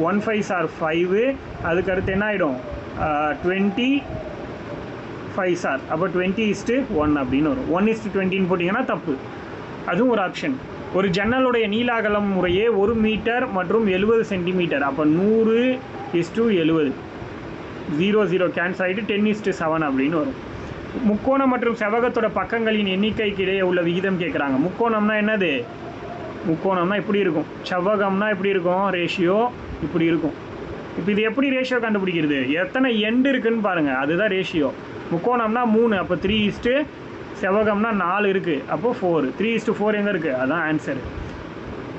1 5s are 5. அதுக்கு அடுத்து என்ன ஆகிடும்? 25s are. அப்போ 20:1 அப்படின்னு வரும். 1:20 போட்டிங்கன்னா தப்பு. அதுவும் ஒரு ஆப்ஷன். ஒரு ஜன்னலுடைய நீள அகலம் முறையே 1 மீட்டர் மற்றும் 70 சென்டிமீட்டர். அப்போ 100:70. 0 0 கேன்சல் ஆகிட்டு 10:7 அப்படின்னு வரும். முக்கோணம் மற்றும் செவ்வகத்தோட பக்கங்களின் எண்ணிக்கைக்கு இடையே உள்ள விகிதம் கேட்குறாங்க. முக்கோணம்னா என்னது? முக்கோணம்னா இப்படி இருக்கும். செவ்வகம்னா எப்படி இருக்கும்? ரேஷியோ இப்படி இருக்கும். இப்போ இது எப்படி ரேஷியோ கண்டுபிடிக்கிறது? எத்தனை எண்டு இருக்குதுன்னு பாருங்கள், அதுதான் ரேஷியோ. முக்கோணம்னா 3, அப்போ 3 செவ்வகம்னா 4 இருக்குது, அப்போது 4. 3:4 எங்கே இருக்குது? அதுதான் ஆன்சரு.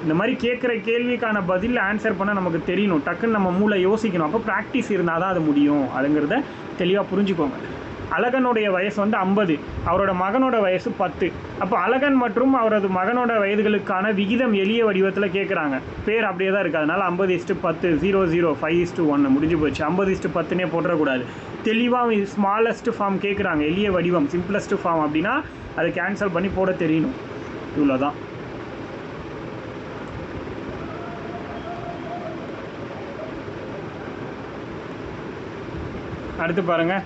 இந்த மாதிரி கேட்குற கேள்விக்கான பதில் ஆன்சர் பண்ண நமக்கு தெரியணும். டக்குன்னு நம்ம மூளை யோசிக்கணும். அப்போ ப்ராக்டிஸ் இருந்தால் தான் அது முடியும். அதுங்கிறத தெளிவாக புரிஞ்சுக்கோங்க. அழகனுடைய வயசு வந்து 50, அவரோட மகனோட வயசு 10. அப்போ அழகன் மற்றும் அவரது மகனோட வயதுகளுக்கான விகிதம் எளிய வடிவத்தில் கேட்குறாங்க. பேர் அப்படியே தான் இருக்குது. அதனால் 50:10, 0 0, 5:1 முடிஞ்சு போச்சு. 50:10னே போட்டுறக்கூடாது. தெளிவாக ஸ்மாலஸ்ட் ஃபார்ம் கேட்குறாங்க. எளிய வடிவம் சிம்பிளஸ்ட் ஃபார்ம் அப்படின்னா அதை கேன்சல் பண்ணி போட தெரியணும். இவ்வளோதான். அடுத்து பாருங்கள்.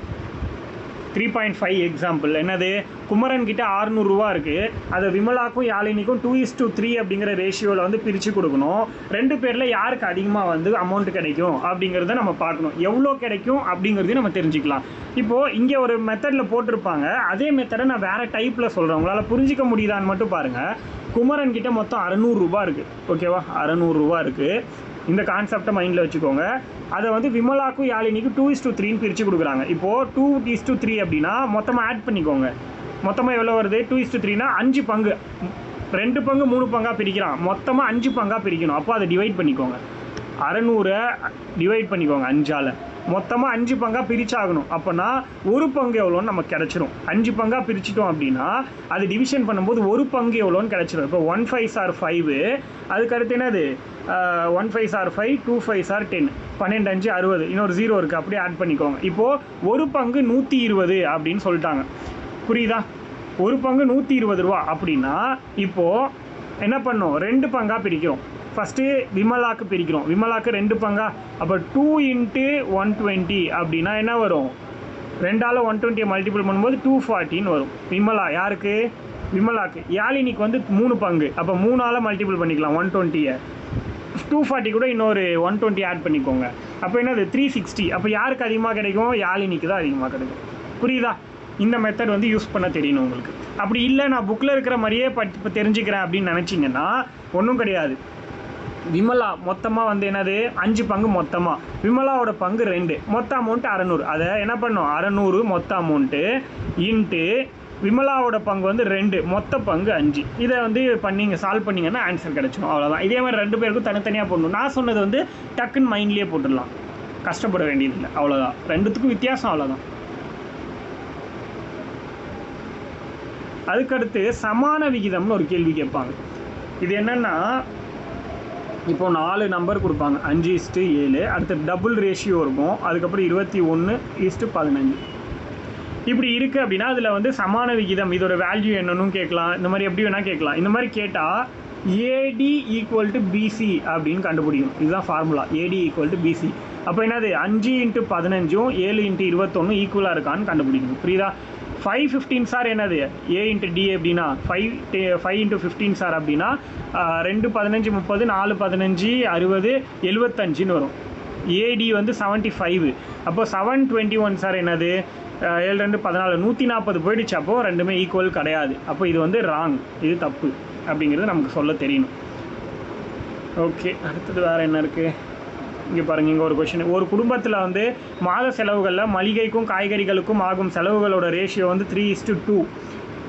3.5 எக்ஸாம்பிள் என்னது, குமரன் கிட்ட 600 ரூபா இருக்குது, அதை விமலாக்கும் யாழினிக்கும் 2:3 அப்படிங்கிற ரேஷியோவில் வந்து பிரித்து கொடுக்கணும். 2 பேரில் யாருக்கு அதிகமாக வந்து அமௌண்ட் கிடைக்கும் அப்படிங்கிறத நம்ம பார்க்கணும். எவ்வளோ கிடைக்கும் அப்படிங்கிறதையும் நம்ம தெரிஞ்சுக்கலாம். இப்போது இங்கே ஒரு மெத்தடில் போட்டிருப்பாங்க, அதே மெத்தடை நான் வேறு டைப்பில் சொல்கிறேன், உங்களால் புரிஞ்சிக்க முடியுதான்னு மட்டும் பாருங்கள். குமரன் கிட்ட மொத்தம் 600 ரூபா இருக்குது, ஓகேவா, 600 ரூபா இருக்குது. இந்த கான்செப்டை மைண்டில் வச்சுக்கோங்க. அதை வந்து விமலாக்கும் யாழினிக்கும் 2:3 பிரித்து கொடுக்குறாங்க. இப்போது 2:3 அப்படின்னா மொத்தமாக ஆட் பண்ணிக்கோங்க. மொத்தமாக எவ்வளோ வருது, 2:3னா 5 பங்கு, 2 பங்கு 3 பங்காக பிரிக்கிறான், மொத்தமாக 5 பங்காக பிரிக்கணும். அப்போ அதை டிவைட் பண்ணிக்கோங்க, 600 டிவைட் பண்ணிக்கோங்க 5ஆல், மொத்தமாக 5 பங்காக பிரிச்சாகணும். அப்போனா ஒரு பங்கு எவ்வளோன்னு நமக்கு கிடச்சிரும். 5 பங்காக பிரிச்சிட்டோம் அப்படின்னா அது டிவிஷன் பண்ணும்போது ஒரு பங்கு எவ்வளோன்னு கிடச்சிரும். இப்போ 1 5s are 5, அதுக்கடுத்து என்னது 1 5s are 5, 2 5s are 10, 12 5 60, இன்னொரு 0 இருக்குது, அப்படியே ஆட் பண்ணிக்கோங்க. இப்போது ஒரு பங்கு 120 அப்படின்னு சொல்லிட்டாங்க, புரியுதா? ஒரு பங்கு 120 ரூபா அப்படின்னா இப்போது என்ன பண்ணோம், 2 பங்காக பிரிக்கிறோம். ஃபஸ்ட்டு விமலாக்கு பிரிக்கிறோம், விமலாக்கு 2 பங்கா, அப்போ 2 × 120 அப்படின்னா என்ன வரும், 2ஆல் 120 மல்டிபிள் பண்ணும்போது 240 வரும். விமலா யாருக்கு, விமலாக்கு. யாழினிக்கு வந்து 3 பங்கு, அப்போ 3ஆல் மல்டிபிள் பண்ணிக்கலாம் 120, 240 கூட இன்னொரு 120 ஆட் பண்ணிக்கோங்க, அப்போ என்னது 360. அப்போ யாருக்கு அதிகமாக கிடைக்கும், யாழினிக்கு தான் அதிகமாக கிடைக்கும். புரியுதா? இந்த மெத்தட் வந்து யூஸ் பண்ண தெரியணும் உங்களுக்கு. அப்படி இல்லை நான் புக்கில் இருக்கிற மாதிரியே இப்போ தெரிஞ்சுக்கிறேன் அப்படின்னு நினச்சிங்கன்னா ஒன்றும் கிடையாது. விமலா மொத்தமாக வந்து என்னது 5 பங்கு மொத்தமாக, விமலாவோட பங்கு 2, மொத்த அமௌண்ட்டு 600. அதை என்ன பண்ணோம், 600 மொத்த அமௌண்ட்டு இன்ட்டு விமலாவோட பங்கு வந்து 2, மொத்த பங்கு 5. இதை வந்து பண்ணிங்க சால்வ் பண்ணிங்கன்னா ஆன்சர் கிடச்சிடும், அவ்வளோதான். இதே மாதிரி 2 பேருக்கும் தனித்தனியாக போடணும். நான் சொன்னது வந்து டக்குன்னு மைண்ட்லேயே போட்டுடலாம், கஷ்டப்பட வேண்டியதில்லை, அவ்வளோதான். 2த்துக்கும் வித்தியாசம் அவ்வளோதான். அதுக்கடுத்து சமான விகிதம்னு ஒரு கேள்வி கேட்பாங்க. இது என்னென்னா, இப்போ 4 நம்பர் கொடுப்பாங்க, 5:7, அடுத்து டபுள் ரேஷியோ இருக்கும், அதுக்கப்புறம் 21:15 இப்படி இருக்குது அப்படின்னா அதில் வந்து சமான விகிதம் இதோட வேல்யூ என்னன்னு கேட்கலாம், இந்த மாதிரி எப்படி வேணால் கேட்கலாம். இந்த மாதிரி கேட்டால் AD = BC அப்படின்னு கண்டுபிடிக்கணும். இதுதான் ஃபார்முலா, AD = BC. அப்போ என்னது 5 × 15 7 × 21 ஈக்குவலாக இருக்கான்னு கண்டுபிடிக்கணும், புரியுதா? 5 15s are என்னது A × D அப்படின்னா 5 × 15s are அப்படின்னா 2 15 30, 4 15 60 75ன்னு வரும். AD வந்து 75. அப்போ 721s are என்னது 7 2 14 140 போயிடுச்சு. அப்போது ரெண்டுமே ஈக்குவல் கிடையாது. அப்போ இது வந்து ராங், இது தப்பு அப்படிங்கிறது நமக்கு சொல்ல தெரியணும். ஓகே, அடுத்தது வேறு என்ன இருக்குது இங்கே பாருங்கள். இங்கே ஒரு கொஷின், ஒரு குடும்பத்தில் வந்து மாத செலவுகளில் மளிகைக்கும் காய்கறிகளுக்கும் ஆகும் செலவுகளோட ரேஷியோ வந்து 3:2,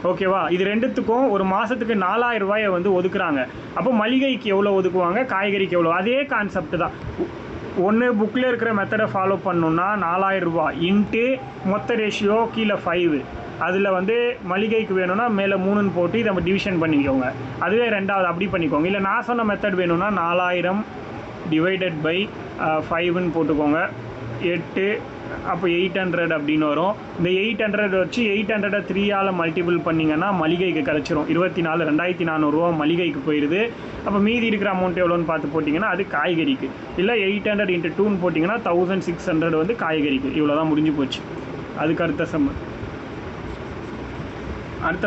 ஓகேவா? இது ரெண்டுத்துக்கும் ஒரு மாதத்துக்கு 4000 ரூபாயை வந்து ஒதுக்குறாங்க. அப்போ மளிகைக்கு எவ்வளோ ஒதுக்குவாங்க, காய்கறிக்கு எவ்வளோ, அதே கான்செப்ட் தான். ஒன்று புக்கில் இருக்கிற மெத்தடை ஃபாலோ பண்ணணுன்னா 4000 ரூபா இன்ட்டு மொத்த ரேஷியோ கீழே 5, அதில் வந்து மளிகைக்கு வேணும்னா மேலே 3ன்னு போட்டு இதை டிவிஷன் பண்ணிக்கோங்க. அதுவே ரெண்டாவது அப்படி பண்ணிக்கோங்க. இல்லை நான் சொன்ன மெத்தட் வேணும்னா 4000 டிவைடட் பை 5ன்னு போட்டுக்கோங்க, 8, அப்போ 800 அப்படின்னு வரும். இந்த 800 வச்சு 800 3ஆல் மல்டிபிள் பண்ணிங்கன்னா மளிகைக்கு கிடச்சிரும் 24,400 ரூபா மளிகைக்கு போயிடுது. அப்போ மீதி இருக்கிற அமௌண்ட் எவ்வளோன்னு பார்த்து போட்டிங்கன்னா அது காய்கறிக்கு. இல்லை 800 × 2ன்னு போட்டிங்கன்னா 1600 வந்து காய்கறிக்கு. இவ்வளோ தான் முடிஞ்சு போச்சு. அதுக்கு அடுத்த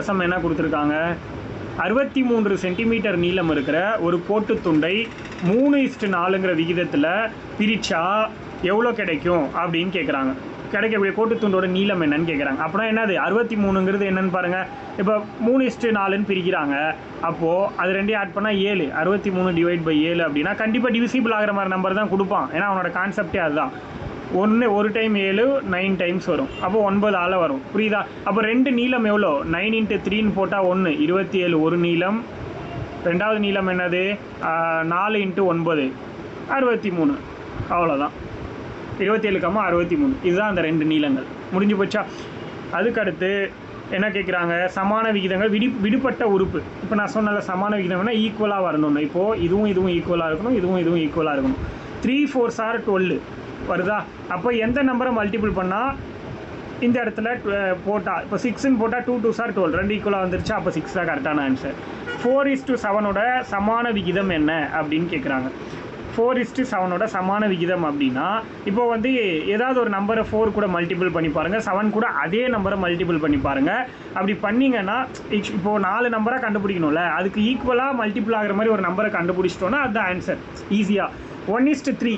சம் என்ன கொடுத்துருக்காங்க, 63 சென்டிமீட்டர் நீளம் இருக்கிற ஒரு கோட்டு துண்டை 3:4ங்கிற விகிதத்தில் பிரித்தா எவ்வளோ கிடைக்கும் அப்படின்னு கேட்குறாங்க. கிடைக்கக்கூடிய கோட்டு துண்டோட நீளம் என்னன்னு கேட்குறாங்க. அப்படின்னா என்னது 63ங்கிறது என்னன்னு பாருங்கள். இப்போ 3:4ன்னு பிரிக்கிறாங்க, அப்போது அது 2 ஆட் பண்ணால் 7, 63 / 7 அப்படின்னா கண்டிப்பாக டிவிசிபிள் ஆகிற மாதிரி நம்பர் தான் கொடுப்பான். ஏன்னா அவனோட கான்செப்டே அதுதான். ஒரு டைம் 7 9 டைம்ஸ் வரும், அப்போ 9ஆல் வரும், புரியுதா? அப்போ 2 நீளம் எவ்வளோ, 9 × 3ன்னு போட்டால் 1 27 ஒரு நீளம். ரெண்டாவது நீளம் என்னது 4 × 9 63, அவ்வளோதான். 27, 63 இதுதான் அந்த 2 நீளங்கள், முடிஞ்சு போச்சா? அதுக்கடுத்து என்ன கேட்குறாங்க, சமான விகிதங்கள் விடுபட்ட உறுப்பு. இப்போ நான் சொன்னல சமான விகிதம்னா ஈக்குவலாக வரணும்னு. இப்போது இதுவும் ஈக்குவலாக இருக்கணும், இதுவும் ஈக்குவலாக இருக்கணும். 3 4s are 12 வருதா? அப்போ எந்த நம்பரை மல்டிபிள் பண்ணால் இந்த இடத்துல போட்டால், இப்போ 6ன்னு போட்டால் 2 2s are 12, 2 ஈக்குவலாக வந்துருச்சா? அப்போ 6 தான் கரெக்டான ஆன்சர். 4:7ஓட சமான விகிதம் என்ன அப்படின்னு கேட்குறாங்க. 4:7 சமான விகிதம் அப்படின்னா இப்போ வந்து ஏதாவது ஒரு நம்பரை 4 கூட மல்டிபிள் பண்ணி பாருங்கள், 7 கூட அதே நம்பரை மல்டிபிள் பண்ணி பாருங்கள். அப்படி பண்ணிங்கன்னா இப்போது 4 நம்பராக கண்டுபிடிக்கணும்ல, அதுக்கு ஈக்குவலாக மல்டிபிள் ஆகிற மாதிரி ஒரு நம்பரை கண்டுபிடிச்சிட்டோன்னா அதுதான் ஆன்சர் ஈஸியாக. 1:3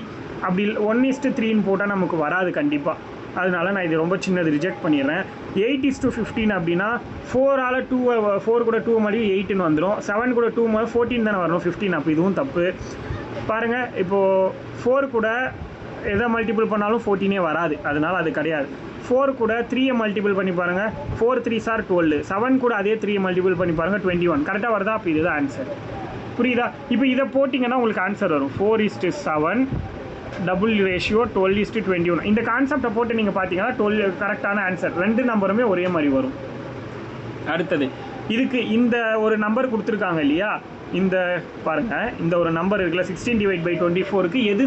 அப்படி 1:3ன்னு போட்டால் நமக்கு வராது கண்டிப்பாக. அதனால நான் இது ரொம்ப சின்னது ரிஜெக்ட் பண்ணிடுறேன். 8:15 அப்படின்னா 4 கூட 2 மாதிரி 8ன்னு வந்துடும். 7 கூட 2 மாதிரி 14 தானே வரணும், 15. அப்போ இதுவும் தப்பு. பாருங்கள், இப்போது 4 கூட எதை மல்டிபிள் பண்ணாலும் 14 வராது, அதனால் அது கிடையாது. 4 கூட 3 மல்டிபிள் பண்ணி பாருங்கள், 4 3s are 12. 7 கூட அதே 3 மல்டிபிள் பண்ணி பாருங்கள், 21. கரெக்டாக வருதா? அப்போ இதுதான் ஆன்சர். புரியுதா? இப்போ இதை போட்டிங்கன்னா உங்களுக்கு ஆன்சர் வரும். 4:7 டபுள் ரேஷியோ 12:21. இந்த கான்செப்டை போட்டு நீங்கள் பார்த்தீங்கன்னா 12 கரெக்டான ஆன்சர். 2 நம்பருமே ஒரே மாதிரி வரும். அடுத்தது இதுக்கு இந்த ஒரு நம்பர் கொடுத்துருக்காங்க இல்லையா, இந்த பாருங்கள், இந்த ஒரு நம்பர் இருக்குல்ல 16/24க்கு எது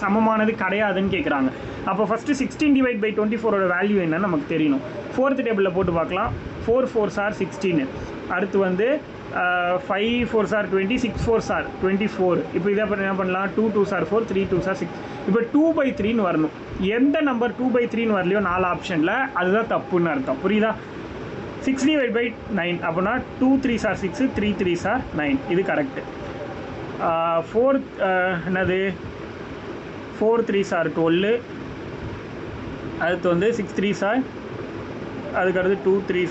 சமமானது கிடையாதுன்னு கேட்குறாங்க. அப்போ ஃபஸ்ட்டு 16/24 வேல்யூ என்னன்னு நமக்கு தெரியணும். 4th டேபிளில் போட்டு பார்க்கலாம். 4 4s are 16. அடுத்து வந்து 5 4s are 20, 6 4s are 24. இப்போ இதை என்ன பண்ணலாம், 2 2s are 4, 3 2s are 6. இப்போ 2/3ன்னு வரணும். எந்த நம்பர் 2/3ன்னு வரலையோ 4 ஆப்ஷனில் அதுதான் தப்புன்னு அர்த்தம். புரியுதா? 6/9 அப்படின்னா 2 3s are 6, 3 3s are 9. இது கரெக்டு. 4 என்னது 4 3s are 12. அடுத்து வந்து 6 3s are, அதுக்கடுத்து 2 3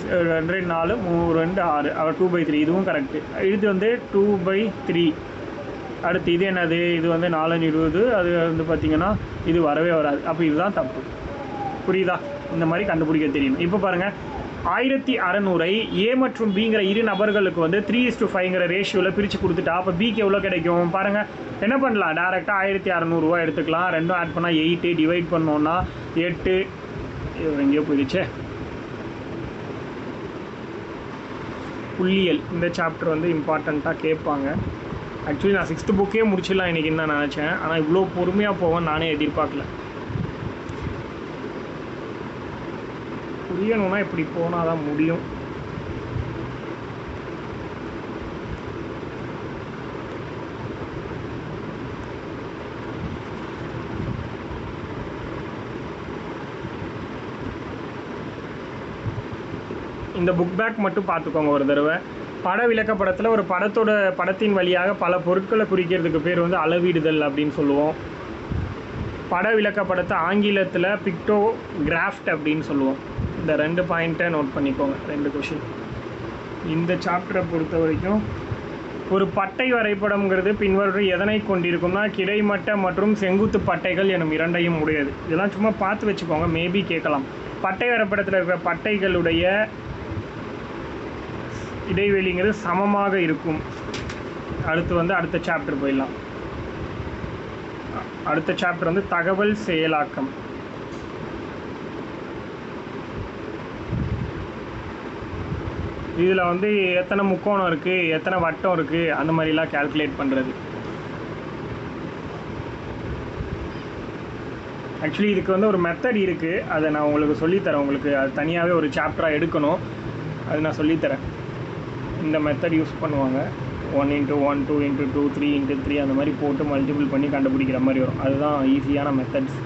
2 4 3 2 6, 2/3. இதுவும் கரெக்டு. இது வந்து 2/3. அடுத்து இது என்னது, இது வந்து 4 20. அது வந்து பார்த்திங்கன்னா இது வரவே வராது. அப்போ இதுதான் தப்பு. புரியுதா? இந்த மாதிரி கண்டுபிடிக்க தெரியும். இப்போ பாருங்கள், 1600 ஏ மற்றும் பிங்கிற இரு நபர்களுக்கு வந்து 3:5ங்கிற ரேஷியோவில் பிரித்து கொடுத்துட்டா அப்போ பிக்கு எவ்வளோ கிடைக்கும் பாருங்கள். என்ன பண்ணலாம், டேரெக்டாக 1600 ரூபா எடுத்துக்கலாம். ரெண்டும் ஆட் பண்ணால் 8, டிவைட் பண்ணோன்னா 8. எங்கேயோ போயிடுச்சே. புள்ளியல் இந்த சாப்டர் வந்து இம்பார்ட்டண்ட்டாக கேட்பாங்க. ஆக்சுவலி நான் 6th புக்கே முடிச்சிடலாம் இன்றைக்கின்னு தான் நினச்சேன். ஆனால் இவ்வளோ பொறுமையாக போவேன் நானே எதிர்பார்க்கல. புரியணும்னா இப்படி போனால் தான் முடியும். இந்த புக் பேக் மட்டும் பார்த்துக்கோங்க ஒரு தடவை. பட விளக்கப்படத்தில் ஒரு படத்தின் வழியாக பல பொருட்களை குறிக்கிறதுக்கு பேர் வந்து அளவீடுதல் அப்படின்னு சொல்லுவோம். பட விளக்கப்படத்தை ஆங்கிலத்தில் பிக்டோகிராஃப்ட் அப்படின்னு சொல்லுவோம். இந்த 2 பாயிண்ட்டை நோட் பண்ணிக்கோங்க, 2 கொஷின். இந்த சாப்டரை பொறுத்த வரைக்கும் ஒரு பட்டை வரைபடம்ங்கிறது பின்வரும் எதனை கொண்டிருக்கும்னா கிடைமட்ட மற்றும் செங்குத்து பட்டைகள் எனும் 2ஐயும் உடையது. இதெல்லாம் சும்மா பார்த்து வச்சுக்கோங்க, மேபி கேட்கலாம். பட்டை வரைபடத்தில் இருக்கிற பட்டைகளுடைய இடைவெளிங்கிறது சமமாக இருக்கும். அடுத்து வந்து அடுத்த சாப்டர் போயிடலாம். அடுத்த சாப்டர் வந்து தகவல் செயலாக்கம். இதில் வந்து எத்தனை முக்கோணம் இருக்குது, எத்தனை வட்டம் இருக்குது, அந்த மாதிரிலாம் கால்குலேட் பண்ணுறது. ஆக்சுவலி இதுக்கு வந்து ஒரு மெத்தட் இருக்குது, அதை நான் உங்களுக்கு சொல்லித்தரேன். உங்களுக்கு அது தனியாகவே ஒரு சாப்டராக எடுக்கணும், அது நான் சொல்லித்தரேன். இந்த மெத்தட் யூஸ் பண்ணுவாங்க. 1 × 1, 2 × 2, 3 × 3 அந்த மாதிரி போட்டு மல்டிபிள் பண்ணி கண்டுபிடிக்கிற மாதிரி வரும். அதுதான் ஈஸியான மெத்தட்ஸ்.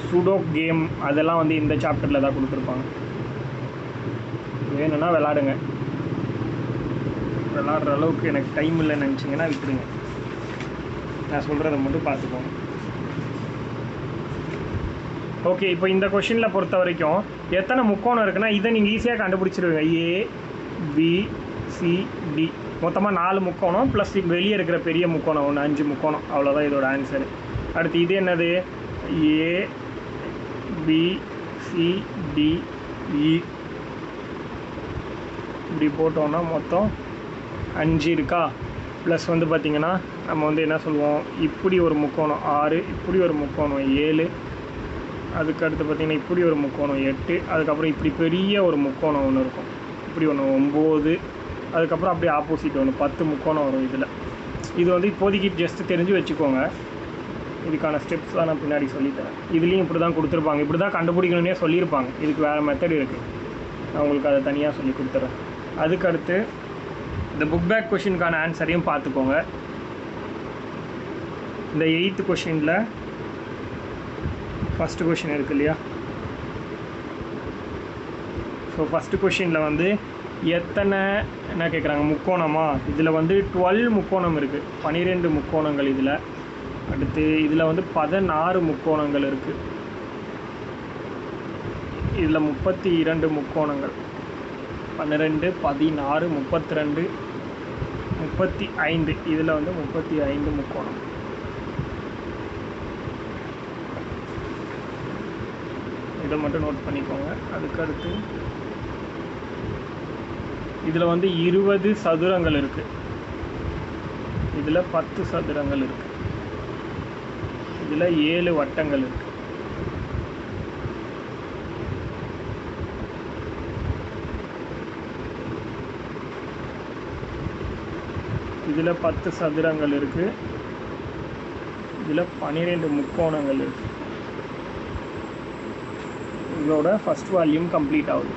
சுடோக் கேம் அதெல்லாம் வந்து இந்த சாப்டரில் தான் கொடுத்துருப்பாங்க. வேணும்னா விளாடுங்க. விளாட்ற அளவுக்கு எனக்கு டைம் இல்லைன்னு நினச்சிங்கன்னா விட்டுருங்க. நான் சொல்கிறத மட்டும் பார்த்துக்கோங்க. ஓகே, இப்போ இந்த கொஷினில் பொறுத்த வரைக்கும் எத்தனை முக்கோணம் இருக்குன்னா இதை நீங்கள் ஈஸியாக கண்டுபிடிச்சிருவீங்க. ABCD மொத்தமாக 4 முக்கோணம் ப்ளஸ் வெளியே இருக்கிற பெரிய முக்கோணம் ஒன்று, 5 முக்கோணம். அவ்வளோதான் இதோட ஆன்சரு. அடுத்து இது என்னது, ABCDE இப்படி போட்டோன்னா மொத்தம் 5 இருக்கா. ப்ளஸ் வந்து பார்த்திங்கன்னா நம்ம வந்து என்ன சொல்லுவோம், இப்படி ஒரு முக்கோணம் 6, இப்படி ஒரு முக்கோணம் 7, அதுக்கு அடுத்து பார்த்திங்கன்னா இப்படி ஒரு முக்கோணம் 8, அதுக்கப்புறம் இப்படி பெரிய ஒரு முக்கோணம் ஒன்று இருக்கும், இப்படி ஒன்று 9, அதுக்கப்புறம் அப்படியே ஆப்போசிட் ஒன்று 10 முக்கோணம் வரும் இதில். இது வந்து இப்போதைக்கு ஜஸ்ட்டு தெரிஞ்சு வச்சுக்கோங்க. இதுக்கான ஸ்டெப்ஸ் தான் நான் பின்னாடி சொல்லித்தரேன். இதுலேயும் இப்படி தான் கொடுத்துருப்பாங்க, இப்படி தான் கண்டுபிடிக்கணுன்னே சொல்லியிருப்பாங்க. இதுக்கு வேறு மெத்தட் இருக்குது, நான் உங்களுக்கு அதை தனியாக சொல்லி கொடுத்துட்றேன். அதுக்கடுத்து இந்த புக் பேக் கொஷினுக்கான ஆன்சரையும் பார்த்துக்கோங்க. இந்த 8th கொஷினில் ஃபஸ்ட்டு கொஷின் இருக்குது இல்லையா? ஸோ ஃபஸ்ட்டு கொஷினில் வந்து எத்தனை என்ன கேட்குறாங்க, முக்கோணமா? இதில் வந்து 12 முக்கோணம் இருக்குது, 12 முக்கோணங்கள் இதில். அடுத்து இதில் வந்து 16 முக்கோணங்கள் இருக்குது. இதில் 32 முக்கோணங்கள், 12, 16, 32, 35. இதில் வந்து 35 முக்கோணம். இதை மட்டும் நோட் பண்ணிக்கோங்க. அதுக்கு அடுத்து இதில் வந்து 20 சதுரங்கள் இருக்குது, இதில் 10 சதுரங்கள் இருக்குது, இதில் 7 வட்டங்கள் இருக்குது. இதில் 10 சதுரங்கள் இருக்குது, இதில் 12 முக்கோணங்கள் இருக்குது. இதோட ஃபஸ்ட் வால்யூம் கம்ப்ளீட் ஆகுது.